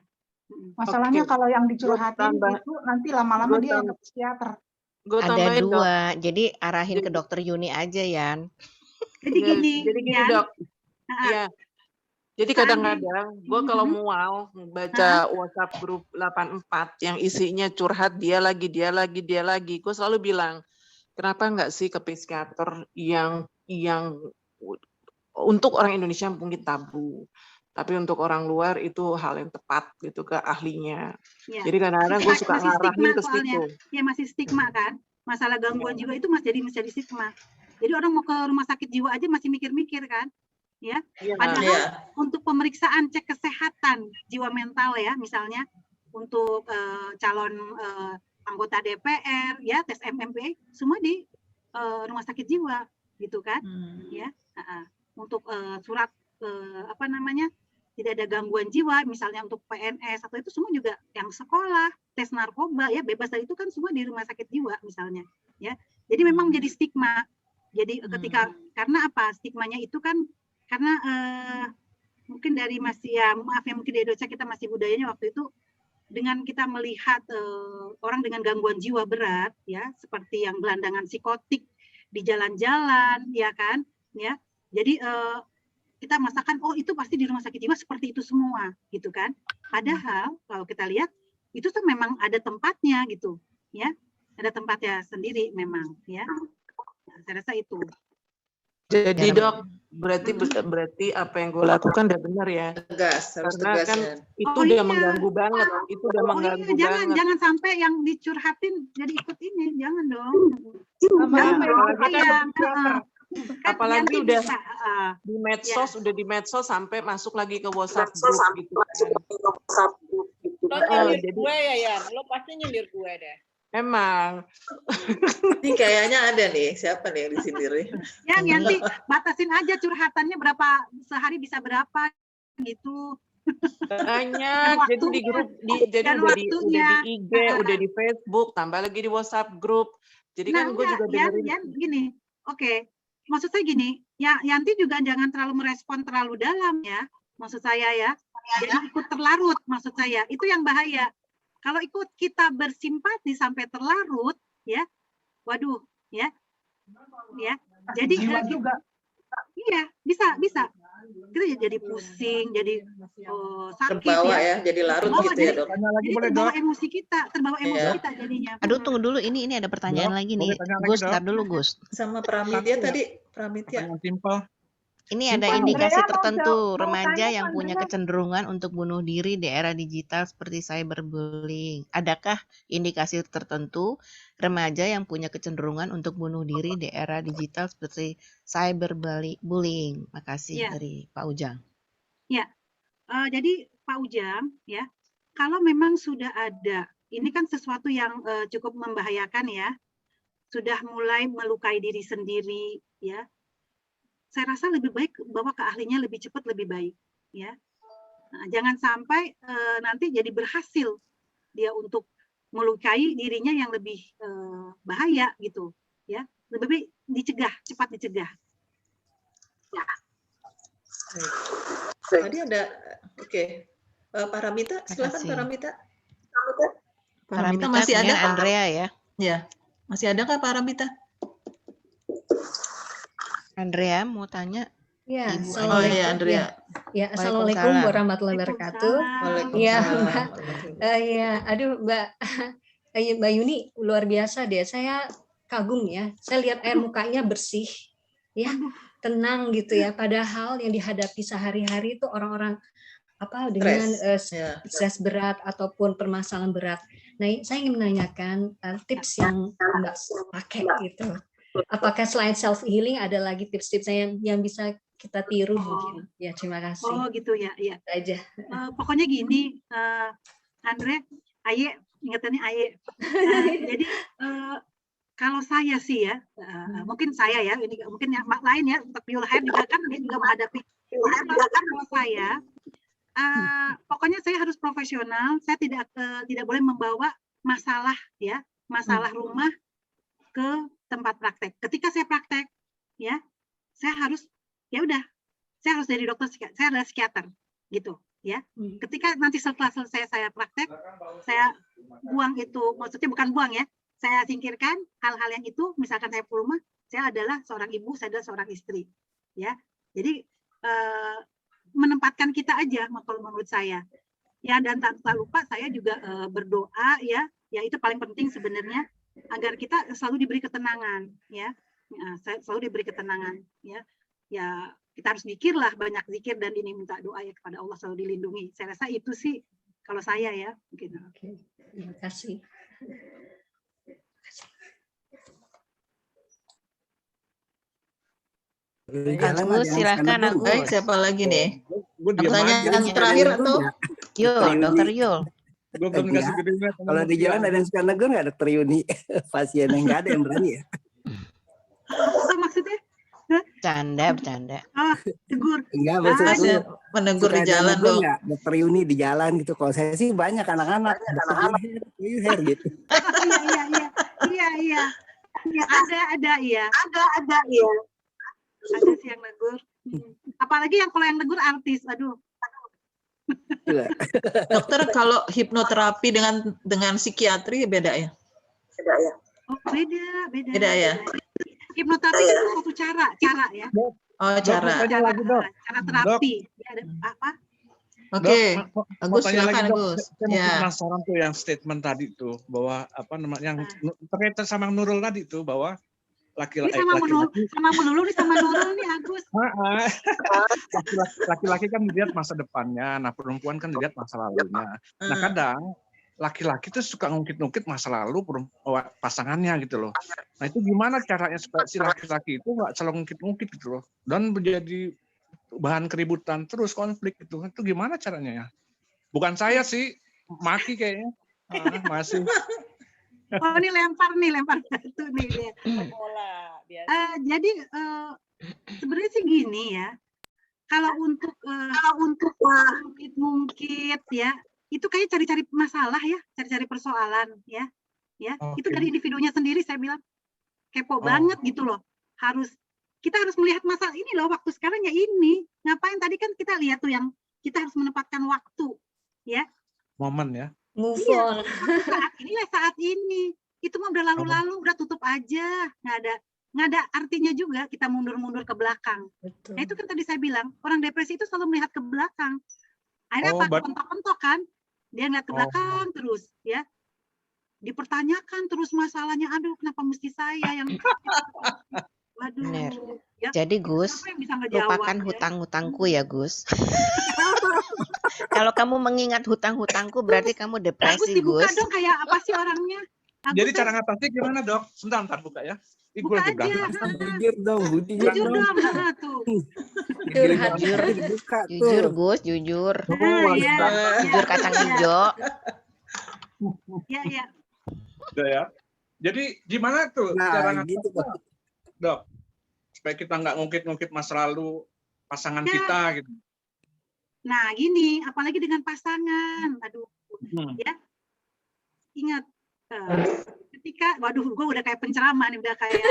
Masalahnya kalau yang dicurhatin itu nanti lama-lama dia ke psikiater. Ada dua, jadi arahin ke dokter Yuni aja, Yan. Jadi gini, Dok. Iya. Jadi kadang-kadang gue kalau mual baca WhatsApp grup 84 yang isinya curhat dia lagi, gue selalu bilang, kenapa nggak sih ke psikiater yang untuk orang Indonesia mungkin tabu. Tapi untuk orang luar itu hal yang tepat gitu ke ahlinya. Ya. Jadi kadang-kadang gue suka ngarahin ke situ. Ya masih stigma kan. Masalah gangguan jiwa itu masih jadi stigma. Jadi orang mau ke rumah sakit jiwa aja masih mikir-mikir kan. Ya. Padahal untuk pemeriksaan cek kesehatan jiwa mental ya misalnya untuk calon anggota DPR ya tes MMPI semua di rumah sakit jiwa gitu kan. Ya. Untuk surat tidak ada gangguan jiwa, misalnya untuk PNS atau itu semua juga yang sekolah, tes narkoba ya bebas dari itu kan semua di rumah sakit jiwa misalnya, ya. Jadi memang jadi stigma. Jadi ketika karena apa stigmanya itu kan karena mungkin dari mungkin di Indonesia kita masih budayanya waktu itu dengan kita melihat orang dengan gangguan jiwa berat ya seperti yang gelandangan psikotik di jalan-jalan ya kan, ya. Jadi kita merasakan oh itu pasti di rumah sakit jiwa seperti itu semua gitu kan. Padahal kalau kita lihat itu tuh memang ada tempatnya gitu ya, ada tempatnya sendiri memang ya. Nah, saya rasa itu. Jadi Dok, berarti apa yang gue lakukan udah benar ya. Tegas, harus karena tegas kan ya. itu udah mengganggu banget, itu udah mengganggu banget. Jangan sampai yang dicurhatin jadi ikut ini, jangan dong. Apalagi udah di medsos, udah di medsos sampai masuk lagi ke WhatsApp group gitu kan. Lo nyindir gue ya, lo pasti nyindir gue deh. Emang. Ini kayaknya ada nih, siapa nih yang disindir? Ya, nanti batasin aja curhatannya berapa, sehari bisa berapa gitu. Banyak, jadi di grup, jadi udah di IG, udah di Facebook, tambah lagi di WhatsApp grup. Jadi kan gue juga dengerin. Gini, oke. Maksud saya gini, ya Yanti juga jangan terlalu merespon terlalu dalam ya. Maksud saya ya, jadi ikut terlarut maksud saya. Itu yang bahaya. Kalau ikut kita bersimpati sampai terlarut, ya, waduh, ya. Jadi juga, iya, bisa. Kita jadi pusing, jadi sakit terbawa ya, jadi larut gitu ya Dok. Jadi terbawa emosi kita kita jadinya. Aduh, tunggu dulu, ini ada pertanyaan lagi nih. Gus, ntar dulu Gus. Sama Pramitya tadi, Pramitya. Simpel. Ini ada indikasi tertentu remaja yang punya kecenderungan untuk bunuh diri di era digital seperti cyberbullying. Adakah indikasi tertentu remaja yang punya kecenderungan untuk bunuh diri di era digital seperti cyberbullying? Makasih dari Pak Ujang. Ya, jadi Pak Ujang, ya, kalau memang sudah ada, ini kan sesuatu yang cukup membahayakan ya, sudah mulai melukai diri sendiri, ya. Saya rasa lebih baik bawa ke ahlinya lebih cepat lebih baik ya. Nah, jangan sampai nanti jadi berhasil dia untuk melukai dirinya yang lebih bahaya gitu ya. Lebih baik dicegah, cepat dicegah. Ya. Tadi ada Paramita, silakan Paramita. Paramita masih ada Andrea ya. Ya. Masih ada kah Paramita? Andrea mau tanya. Ya, Assalamualaikum. ya Andrea. Ya, Assalamualaikum warahmatullahi wabarakatuh. Ya, Mbak. Ya, aduh Mbak Yuni luar biasa deh. Saya kagum ya. Saya lihat air mukanya bersih, ya, tenang gitu ya. Padahal yang dihadapi sehari-hari itu orang-orang dengan stres berat ataupun permasalahan berat. Nah, saya ingin menanyakan tips yang Mbak pakai gitu. Apakah selain self healing ada lagi tips-tips yang bisa kita tiru mungkin? Ya, terima kasih. Oh gitu ya, iya. Aja. Pokoknya gini, Andre, Aye, ingatannya Aye. Jadi kalau saya sih ya, mungkin saya ya, ini mungkin yang lain ya, untuk Yulhair juga kan dia juga menghadapi. Kalau saya, pokoknya saya harus profesional. Saya tidak boleh membawa masalah ya, masalah rumah ke tempat praktek. Ketika saya praktek, ya, saya harus jadi dokter, saya adalah psikiater, gitu, ya. Ketika nanti setelah selesai saya praktek, saya buang itu, maksudnya bukan buang ya, saya singkirkan hal-hal yang itu, misalkan saya pulang rumah, saya adalah seorang ibu, saya adalah seorang istri, ya. Jadi menempatkan kita aja, kalau menurut saya, ya. Dan tanpa lupa saya juga berdoa, ya itu paling penting sebenarnya. Agar kita selalu diberi ketenangan, ya, selalu diberi ketenangan, ya, kita harus zikirlah, banyak zikir dan ini minta doa ya kepada Allah selalu dilindungi. Saya rasa itu sih kalau saya ya, mungkin. Oke, terima kasih. Agus, silakan Agus. Baik, siapa lagi nih? Pertanyaan terakhir atau? Yul, Dokter Yul. Kalau di jalan ada yang suka negur nggak Dokter Yuni? Pasien yang nggak ada yang berani ya? Apa maksudnya? Bercanda. Oh, tegur. Enggak, maksudnya menegur di jalan dong. Dokter Yuni di jalan gitu. Kalau saya sih banyak anak-anak. Gitu. Iya. Ada iya. Ada sih yang negur. Apalagi kalau yang negur artis, aduh. Dokter, kalau hipnoterapi dengan psikiatri beda ya? Oh, beda. Beda ya? Hipnoterapi itu suatu cara ya. Oh, Dok, cara. Cara terapi. Ya, ada apa? Oke, Agus silakan Agus. Saya masih penasaran tuh yang statement tadi tuh bahwa apa namanya yang terkait sama Nurul tadi tuh bahwa laki-laki sama Nurul nih Agus. Laki-laki kan dilihat masa depannya, nah perempuan kan dilihat masa lalunya. Nah kadang laki-laki tuh suka ngungkit-ngungkit masa lalu pasangannya gitu loh. Nah itu gimana caranya supaya si laki-laki itu nggak selalu ngungkit-ngungkit gitu loh dan menjadi bahan keributan terus konflik itu gimana caranya ya? Bukan saya sih, Maki kayaknya masih. Oh ini lempar batu nih. Bola biasa. Jadi sebenarnya sih gini ya, kalau untuk ngungkit ya, itu kayak cari-cari masalah ya, cari-cari persoalan ya. Itu dari individunya sendiri saya bilang kepo banget gitu loh. Kita harus melihat masalah ini loh, waktu sekarang ya ini. Ngapain tadi kan kita lihat tuh yang kita harus menempatkan waktu, ya. Momen ya. Move on. Iya, saat ini. Itu mah udah lalu-lalu, udah tutup aja. Nggak ada artinya juga kita mundur-mundur ke belakang. Betul. Nah itu kan tadi saya bilang, orang depresi itu selalu melihat ke belakang. Akhirnya pentok-pentok kan. Dia ngeliat ke belakang terus, ya. Dipertanyakan terus masalahnya, aduh kenapa mesti saya yang... Waduh. Bener. Ya, jadi Gus, lupakan hutang-hutangku ya Gus. Kalau kamu mengingat hutang-hutangku berarti kamu depresi Gus. Dibuka dong kayak apa sih orangnya? Jadi cara ngatasi gimana dok? Sebentar buka ya. Buka aja. Jujur dong, jujur dong. Tuh. Jujur Gus, jujur. Jujur kacang hijau. Ya. Udah ya. Jadi gimana tuh cara ngatasi? Dok, supaya kita nggak ngungkit-ngungkit masa lalu pasangan kita gitu. Nah gini, apalagi dengan pasangan, aduh, ya ingat ketika, waduh, gue udah kayak penceramah nih, udah kayak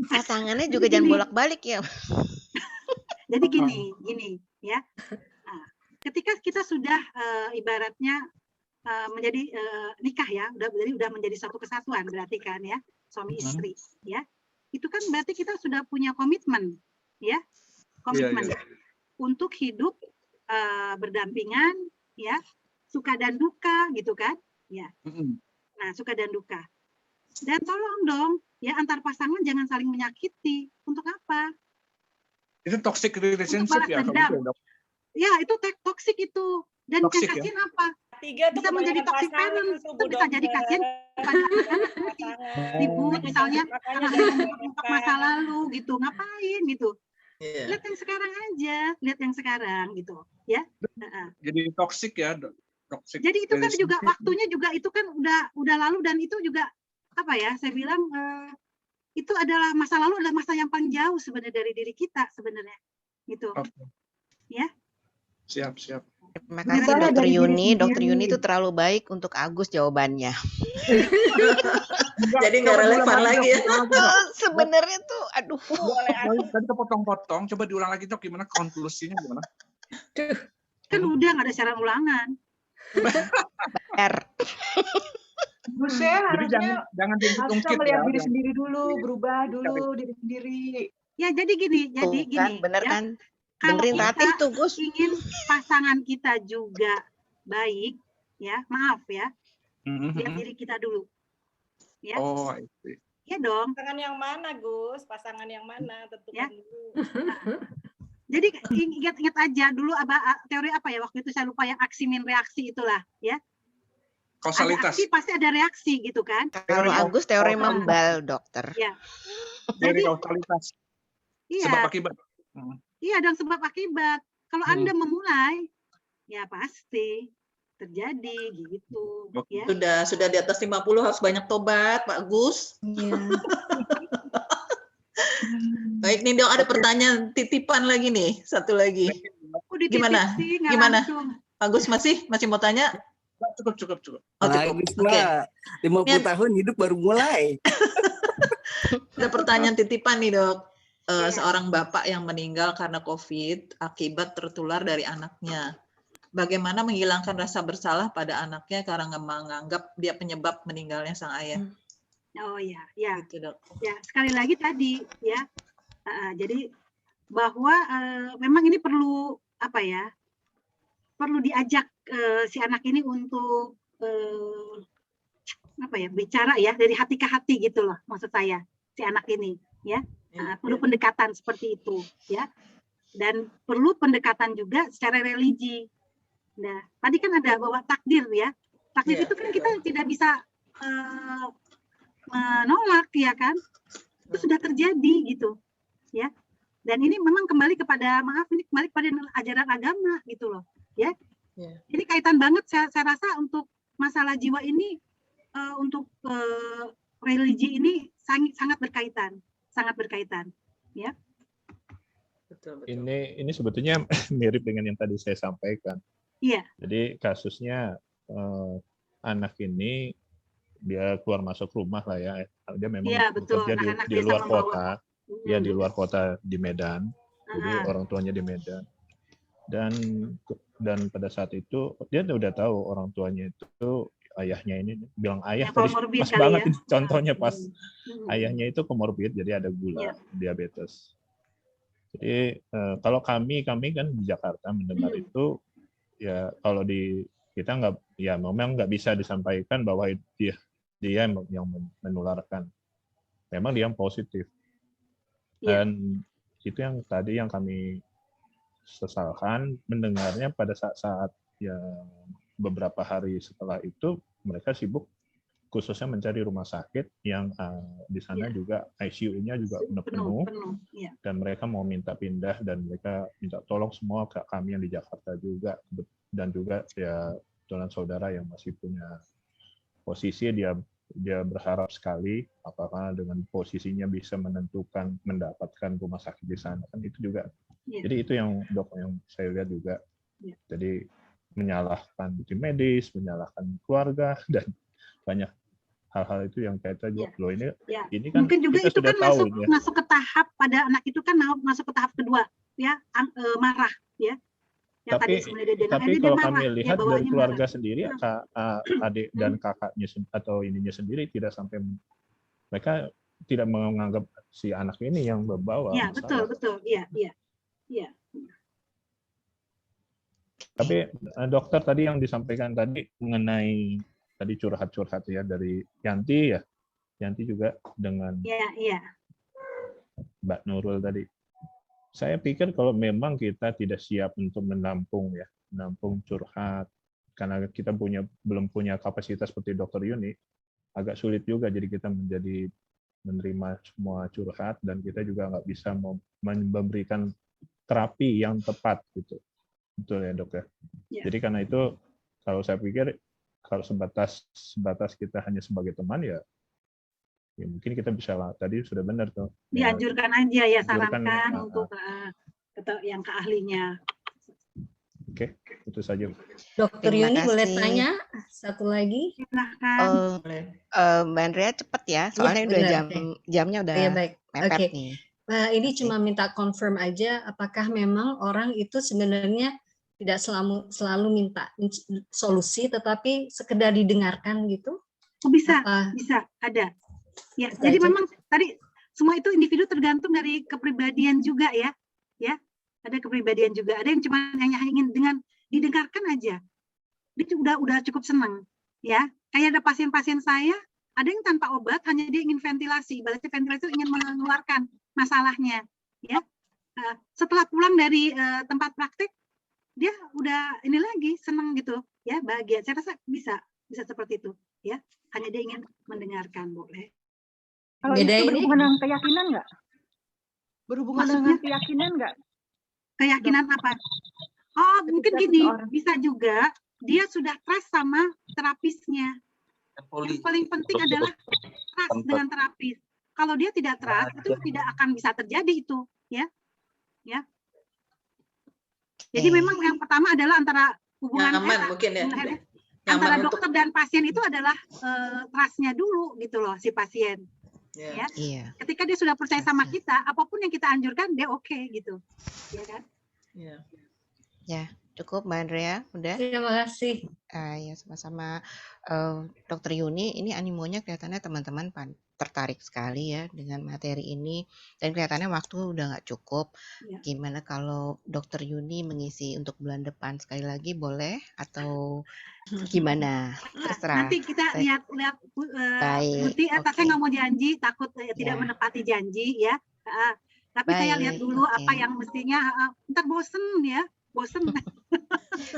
pasangannya juga jangan bolak-balik ya. Jadi gini ya, nah, ketika kita sudah ibaratnya menjadi nikah ya, udah menjadi satu kesatuan berarti kan ya. Suami istri ya, itu kan berarti kita sudah punya komitmen ya, untuk hidup berdampingan ya, suka dan duka gitu kan ya. Nah suka dan duka, dan tolong dong ya antar pasangan jangan saling menyakiti. Untuk apa? Itu toxic relationship ya, dok? Ya itu toxic itu, dan yang kasihan apa? Bisa menjadi toxic parent, itu bisa jadi kasihan pada anak-anak ribut misalnya untuk masa lalu gitu, ngapain gitu. Lihat yang sekarang aja, lihat yang sekarang gitu ya. Jadi toxic ya, toxic. Jadi itu kan juga waktunya juga itu kan udah lalu, dan itu juga apa ya, saya bilang itu adalah masa lalu, adalah masa yang paling jauh sebenarnya dari diri kita sebenarnya gitu. Ya. Siap. Terima kasih Dokter Yuni. Dokter Yuni itu terlalu baik untuk Agus jawabannya. Jadi nggak relevan lagi ya. Sebenarnya tuh, aduh. Tadi kepotong-potong. Coba diulang lagi dok, gimana konklusinya gimana? Kan udah nggak ada syarat ulangan. Jadi jangan harusnya melihat diri sendiri dulu, berubah dulu diri sendiri. Ya jadi gini, bener ya. kan? Kalau Dengerin Ratih tuh Gus. Ingin pasangan kita juga baik, ya maaf ya, lihat diri kita dulu, ya. Oh, itu. Iya dong. Pasangan yang mana Gus? Pasangan yang mana? Tentukan dulu. Jadi ingat aja dulu teori apa ya waktu itu saya lupa, yang aksi min reaksi itulah, ya. Kausalitas. Ada aksi pasti ada reaksi gitu kan? Kalau Agus teori membal dokter. Ya. Teori kausalitas. Iya. Sebab akibat. Iya, dan sebab akibat. Kalau Anda memulai, ya pasti terjadi gitu. Ya. Sudah di atas 50 harus banyak tobat, Pak Gus. Iya. Baik nih dok, ada pertanyaan titipan lagi nih, satu lagi. Gimana? Pak Gus masih mau tanya? Cukup. Oh, cukup. Oke. 50 tahun hidup baru mulai. Ada pertanyaan titipan nih dok. Seorang bapak yang meninggal karena COVID akibat tertular dari anaknya. Bagaimana menghilangkan rasa bersalah pada anaknya karena menganggap dia penyebab meninggalnya sang ayah? Oh ya. Gitu, dok. Ya, sekali lagi tadi ya, Jadi bahwa memang ini perlu apa ya? Perlu diajak si anak ini untuk apa ya? Bicara ya dari hati ke hati gitu loh, maksud saya si anak ini ya. Perlu pendekatan seperti itu ya. Dan perlu pendekatan juga secara religi. Nah, tadi kan ada bahwa takdir ya. Takdir itu kan kita tidak bisa menolak ya kan. Itu sudah terjadi gitu ya. Dan ini memang kembali kepada ini kembali kepada ajaran agama gitu loh ya. Ini kaitan banget saya rasa untuk masalah jiwa ini untuk religi ini sangat berkaitan ya. Betul. Ini sebetulnya mirip dengan yang tadi saya sampaikan. Iya. Jadi kasusnya anak ini dia keluar masuk rumah lah ya. Dia memang bekerja di luar kota. Ya di luar kota di Medan. Jadi orang tuanya di Medan. Dan pada saat itu dia udah tahu orang tuanya itu ayahnya ini bilang ayah tadi pas banget ya. Contohnya pas ayahnya itu komorbid jadi ada gula, diabetes. Jadi kalau kami kan di Jakarta mendengar itu ya kalau di kita memang nggak bisa disampaikan bahwa dia yang menularkan. Memang dia yang positif. Dan itu yang tadi yang kami sesalkan mendengarnya pada saat ya beberapa hari setelah itu mereka sibuk khususnya mencari rumah sakit yang di sana juga ICU-nya juga penuh. Dan mereka mau minta pindah dan mereka minta tolong semua ke kami yang di Jakarta juga dan juga ya saudara yang masih punya posisi dia berharap sekali apakah dengan posisinya bisa mendapatkan rumah sakit di sana kan itu juga. Jadi itu yang saya lihat juga. Jadi menyalahkan tim medis, menyalahkan keluarga dan banyak hal-hal itu yang kaitan juga loh ini kan mungkin juga kita itu sudah kan tahu masuk ke tahap pada anak itu kan masuk ke tahap kedua ya marah ya. Tapi kalau kami lihat dari keluarga sendiri adik dan kakaknya atau ininya sendiri tidak sampai mereka tidak menganggap si anak ini yang berbawa masalah. Betul iya. Tapi dokter tadi yang disampaikan tadi mengenai tadi curhat-curhat ya dari Yanti ya. Yanti juga dengan Mbak Nurul tadi. Saya pikir kalau memang kita tidak siap untuk menampung curhat karena kita belum punya kapasitas seperti Dokter Yuni, agak sulit juga jadi kita menerima semua curhat dan kita juga nggak bisa memberikan terapi yang tepat gitu. Betul ya dok ya. Jadi karena itu kalau saya pikir kalau sebatas kita hanya sebagai teman ya mungkin kita bisa tadi sudah benar tuh. Dianjurkan aja ya sarankan untuk yang ke ahlinya. Oke, itu saja. Dokter Yuni boleh tanya satu lagi? Silahkan. Mbak Andrea cepet ya, soalnya udah jamnya udah mepet nih. Ini cuma minta confirm aja apakah memang orang itu sebenarnya tidak selalu minta solusi tetapi sekedar didengarkan gitu? Bisa ada. Ya, jadi memang tadi semua itu individu tergantung dari kepribadian juga ya. Ya, ada kepribadian juga. Ada yang cuma hanya ingin dengan didengarkan aja. Dia udah cukup senang. Ya, kayak ada pasien-pasien saya, ada yang tanpa obat hanya dia ingin ventilasi. Ibaratnya ventilasi itu ingin mengeluarkan masalahnya. Ya, setelah pulang dari tempat praktik, dia udah ini lagi senang gitu. Ya, bahagia. Saya rasa bisa seperti itu. Ya, hanya dia ingin mendengarkan boleh. Kalau itu berhubungan dengan keyakinan nggak? Berhubungan dengan keyakinan nggak? Keyakinan apa? Oh, mungkin gini, bisa juga dia sudah trust sama terapisnya. Yang paling penting adalah trust dengan terapis. Kalau dia tidak trust, itu tidak akan bisa terjadi itu, ya. Jadi memang yang pertama adalah antara hubungan antara dokter dan pasien itu adalah trust-nya dulu gitu loh si pasien. Ya. Ketika dia sudah percaya sama kita, apapun yang kita anjurkan dia oke gitu. Ya kan? Ya, cukup Mbak Andrea, udah. Terima kasih. Ya sama-sama Dokter Yuni, ini animonya kelihatannya teman-teman tertarik sekali ya dengan materi ini dan kelihatannya waktu udah nggak cukup. Ya. Gimana kalau Dokter Yuni mengisi untuk bulan depan sekali lagi boleh atau gimana? Terserah. Nanti kita lihat Baik. Putih, saya nggak mau janji, takut tidak menepati janji ya. Tapi saya lihat dulu apa yang mestinya. Ntar bosen ya, bosen.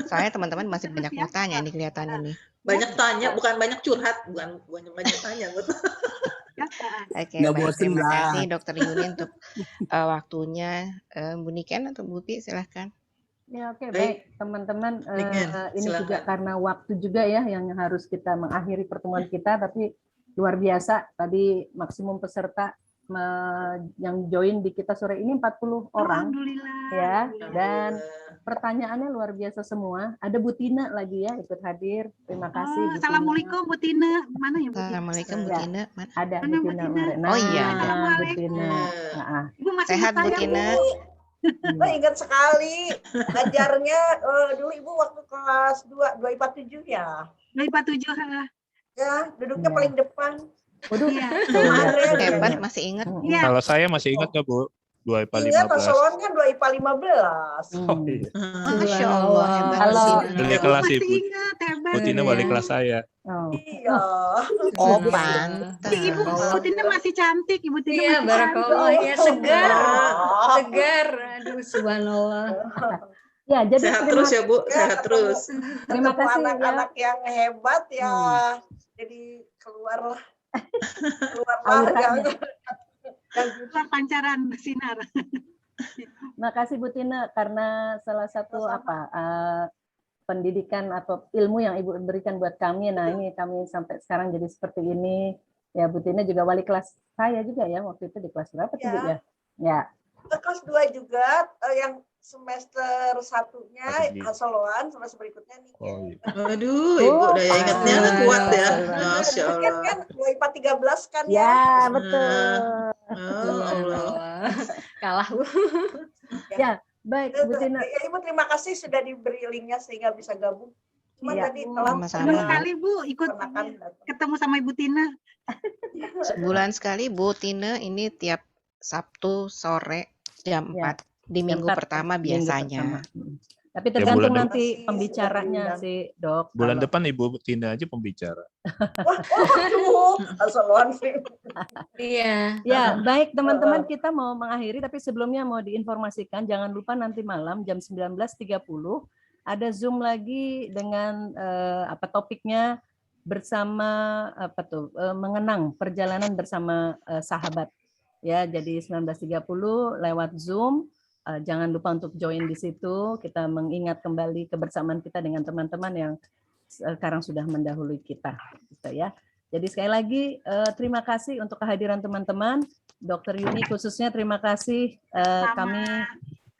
Soalnya teman-teman masih banyak mau tanya nih kelihatannya nih. Banyak tanya, bukan banyak curhat, bukan banyak tanya. Oke, baik. Terima kasih Dokter Yuni untuk waktunya. Bu Niken atau Bu Pi, silahkan. Ya, oke, baik teman-teman. Ini juga karena waktu juga ya yang harus kita mengakhiri pertemuan kita, tapi luar biasa tadi maksimum peserta yang join di kita sore ini 40 orang. Ya, dan pertanyaannya luar biasa semua. Ada Bu Tina lagi ya ikut hadir. Terima kasih. Assalamualaikum Bu Tina. Mana ya Bu Tina? Assalamualaikum Bu Tina. Ada Bu Tina. Oh iya ada. Bu Tina. Sehat Bu Tina. Gue ingat sekali ngajarnya dulu Ibu waktu kelas 2 IPA 7 ya. 2 IPA 7. Ya, duduknya paling depan. Waduh, hebat masih ingat. Kalau saya masih ingat nggak Bu? 2 IPA 15. Ingat, Pak Solon kan 2 IPA 15. Oh iya. Masya Allah, hebat. Wali kelas Ibu. Bu Tina wali kelas saya. Iya. Oh, pantas. Ibu Tina masih cantik, Ibu Tina. Iya, barakallah. Ya, segar. Segar. Aduh, subhanallah. Ya, jadi sehat terus ya Bu, sehat terus. Terima kasih anak-anak yang hebat ya. Jadi keluar dan keluar pancaran bersinar. Makasih Bu Tina karena salah satu pendidikan atau ilmu yang Ibu berikan buat kami. Nah, ini kami sampai sekarang jadi seperti ini. Ya, Bu Tina juga wali kelas saya juga ya waktu itu di kelas berapa tuh Bu ya? Ya. Kelas 2 juga yang semester 1-nya Hasoloan, semester berikutnya nih. Aduh, Ibu daya ingatnya kuat ya. Masya Allah. Kan 2 IPA 13 kan ya. Ya, betul. Allah. Kalah Bu. Ya, baik Bu Tina. Ya, Ibu terima kasih sudah diberi linknya sehingga bisa gabung. Cuma tadi telat sekali Bu ikut ketemu sama Ibu Tina. Sebulan sekali Bu Tina ini tiap Sabtu sore jam 4 di minggu pertama biasanya. Tapi tergantung nanti pembicaranya sih, Dok. Bulan depan Ibu Tina aja pembicara. Iya. Ya, baik teman-teman, kita mau mengakhiri tapi sebelumnya mau diinformasikan jangan lupa nanti malam jam 19.30 ada Zoom lagi dengan topiknya bersama mengenang perjalanan bersama sahabat. Ya, jadi 19.30 lewat Zoom. Jangan lupa untuk join di situ. Kita mengingat kembali kebersamaan kita dengan teman-teman yang sekarang sudah mendahului kita, gitu ya. Jadi sekali lagi terima kasih untuk kehadiran teman-teman. Dokter Yuni khususnya terima kasih. Kami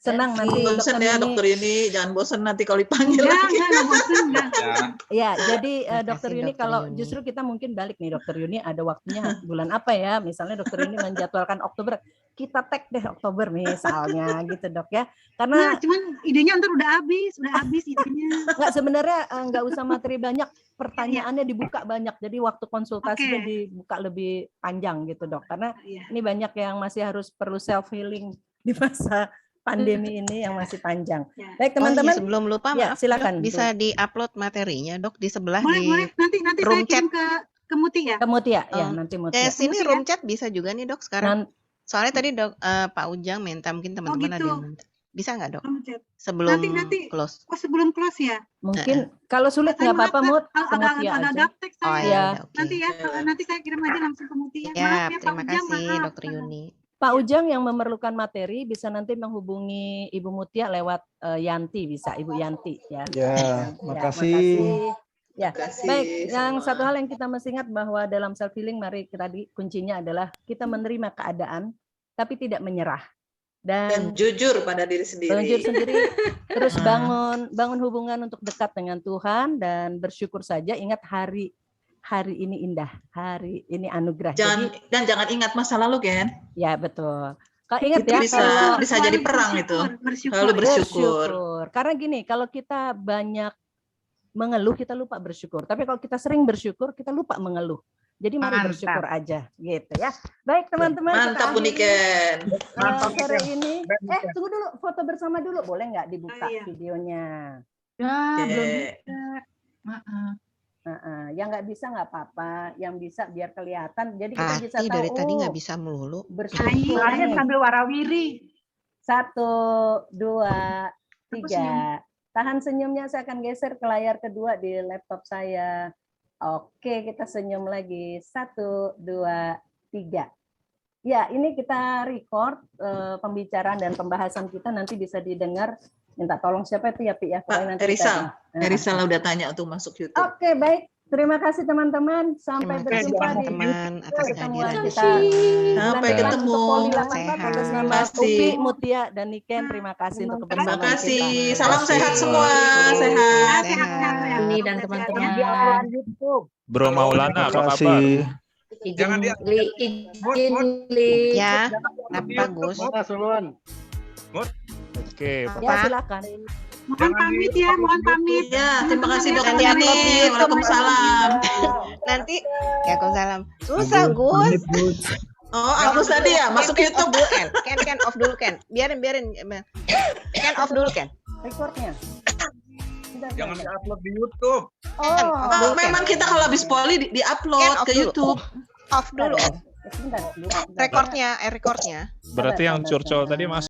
senang nanti Dokter Yuni, jangan bosan nanti kalau dipanggil. Ya, jadi Dokter Yuni kalau justru kita mungkin balik nih Dokter Yuni ada waktunya bulan apa ya? Misalnya Dokter Yuni menjadwalkan Oktober, kita tag deh Oktober misalnya gitu Dok ya. Karena cuman idenya ntar udah habis idenya. Enggak, sebenarnya enggak usah materi banyak, pertanyaannya dibuka banyak. Jadi waktu konsultasinya dibuka lebih panjang gitu Dok. Karena ini banyak yang masih harus perlu self healing di masa pandemi ini yang masih panjang. Baik teman-teman, sebelum lupa maaf, silakan Dok, bisa diupload materinya Dok di sebelah boleh. Nanti room saya chat ke Mutia. Ke Mutia ya, nanti Mutia. Sini room chat bisa juga nih Dok sekarang. Soalnya tadi Dok Pak Ujang minta, mungkin teman-teman ada yang minta. Bisa nggak Dok? Sebelum close. Oh, sebelum close ya? Mungkin kalau sulit nggak apa-apa Mut, ke Mutia aja. Gaptek saya. Ya. Nanti saya kirim aja langsung ke Mutia. Ya, terima kasih Dokter Yuni. Pak Ujang yang memerlukan materi bisa nanti menghubungi Ibu Mutia lewat Yanti, bisa Ibu Yanti ya. Ya, makasih. Ya, baik. Yang satu hal yang kita mesti ingat bahwa dalam self healing, mari tadi kuncinya adalah kita menerima keadaan, tapi tidak menyerah dan jujur pada diri sendiri. Jujur sendiri, terus bangun hubungan untuk dekat dengan Tuhan dan bersyukur saja. Ingat hari ini indah, hari ini anugerah. Dan jangan ingat masa lalu, kan? Ya betul. Kalau ingat itu ya, bisa jadi perang itu. Lalu bersyukur. Karena gini, kalau kita banyak mengeluh kita lupa bersyukur. Tapi kalau kita sering bersyukur kita lupa mengeluh. Jadi mari bersyukur aja gitu ya. Baik teman-teman. Mantap Uniken. Sore ini. Tunggu dulu, foto bersama dulu. Boleh nggak dibuka videonya? Ya, belum bisa. Maaf. Yang nggak bisa nggak apa-apa. Yang bisa biar kelihatan. Jadi kita bisa tahu. Dari tadi nggak bisa melulu. Bersyukur. Sambil warawiri. 1, 2, 3. Tahan senyumnya, saya akan geser ke layar kedua di laptop saya. Oke, kita senyum lagi. 1, 2, 3. Ya, ini kita record pembicaraan dan pembahasan kita nanti bisa didengar. Minta tolong siapa itu ya, Pi ya? Pak Erisal udah tanya tuh masuk YouTube. Oke, baik. Terima kasih teman-teman. Sampai berjumpa di pertemuan kita. Sampai ketemu. Terima kasih Mutia dan Niken. Terima kasih untuk kebersamaan kita. Terima kasih. Salam sehat semua. Sehat. Ini dan teman-teman. Bro Maulana, apa kabar? Jangan dia. Ya, apa Gus? Oke, ya silakan. Mohon pamit ya, mohon pamit. Ya, terima kasih Dokter Yuni. Waalaikumsalam. Nanti Waalaikumsalam. Susah Gus. Oh, hapus tadi ya, masuk YouTube dulu Ken off dulu Ken. Biarin. Ken off dulu Ken. Recordnya. Jangan di-upload di YouTube. Memang kita kalau habis poli di-upload ke YouTube. Off dulu. Recordnya. Berarti yang curcol tadi masuk.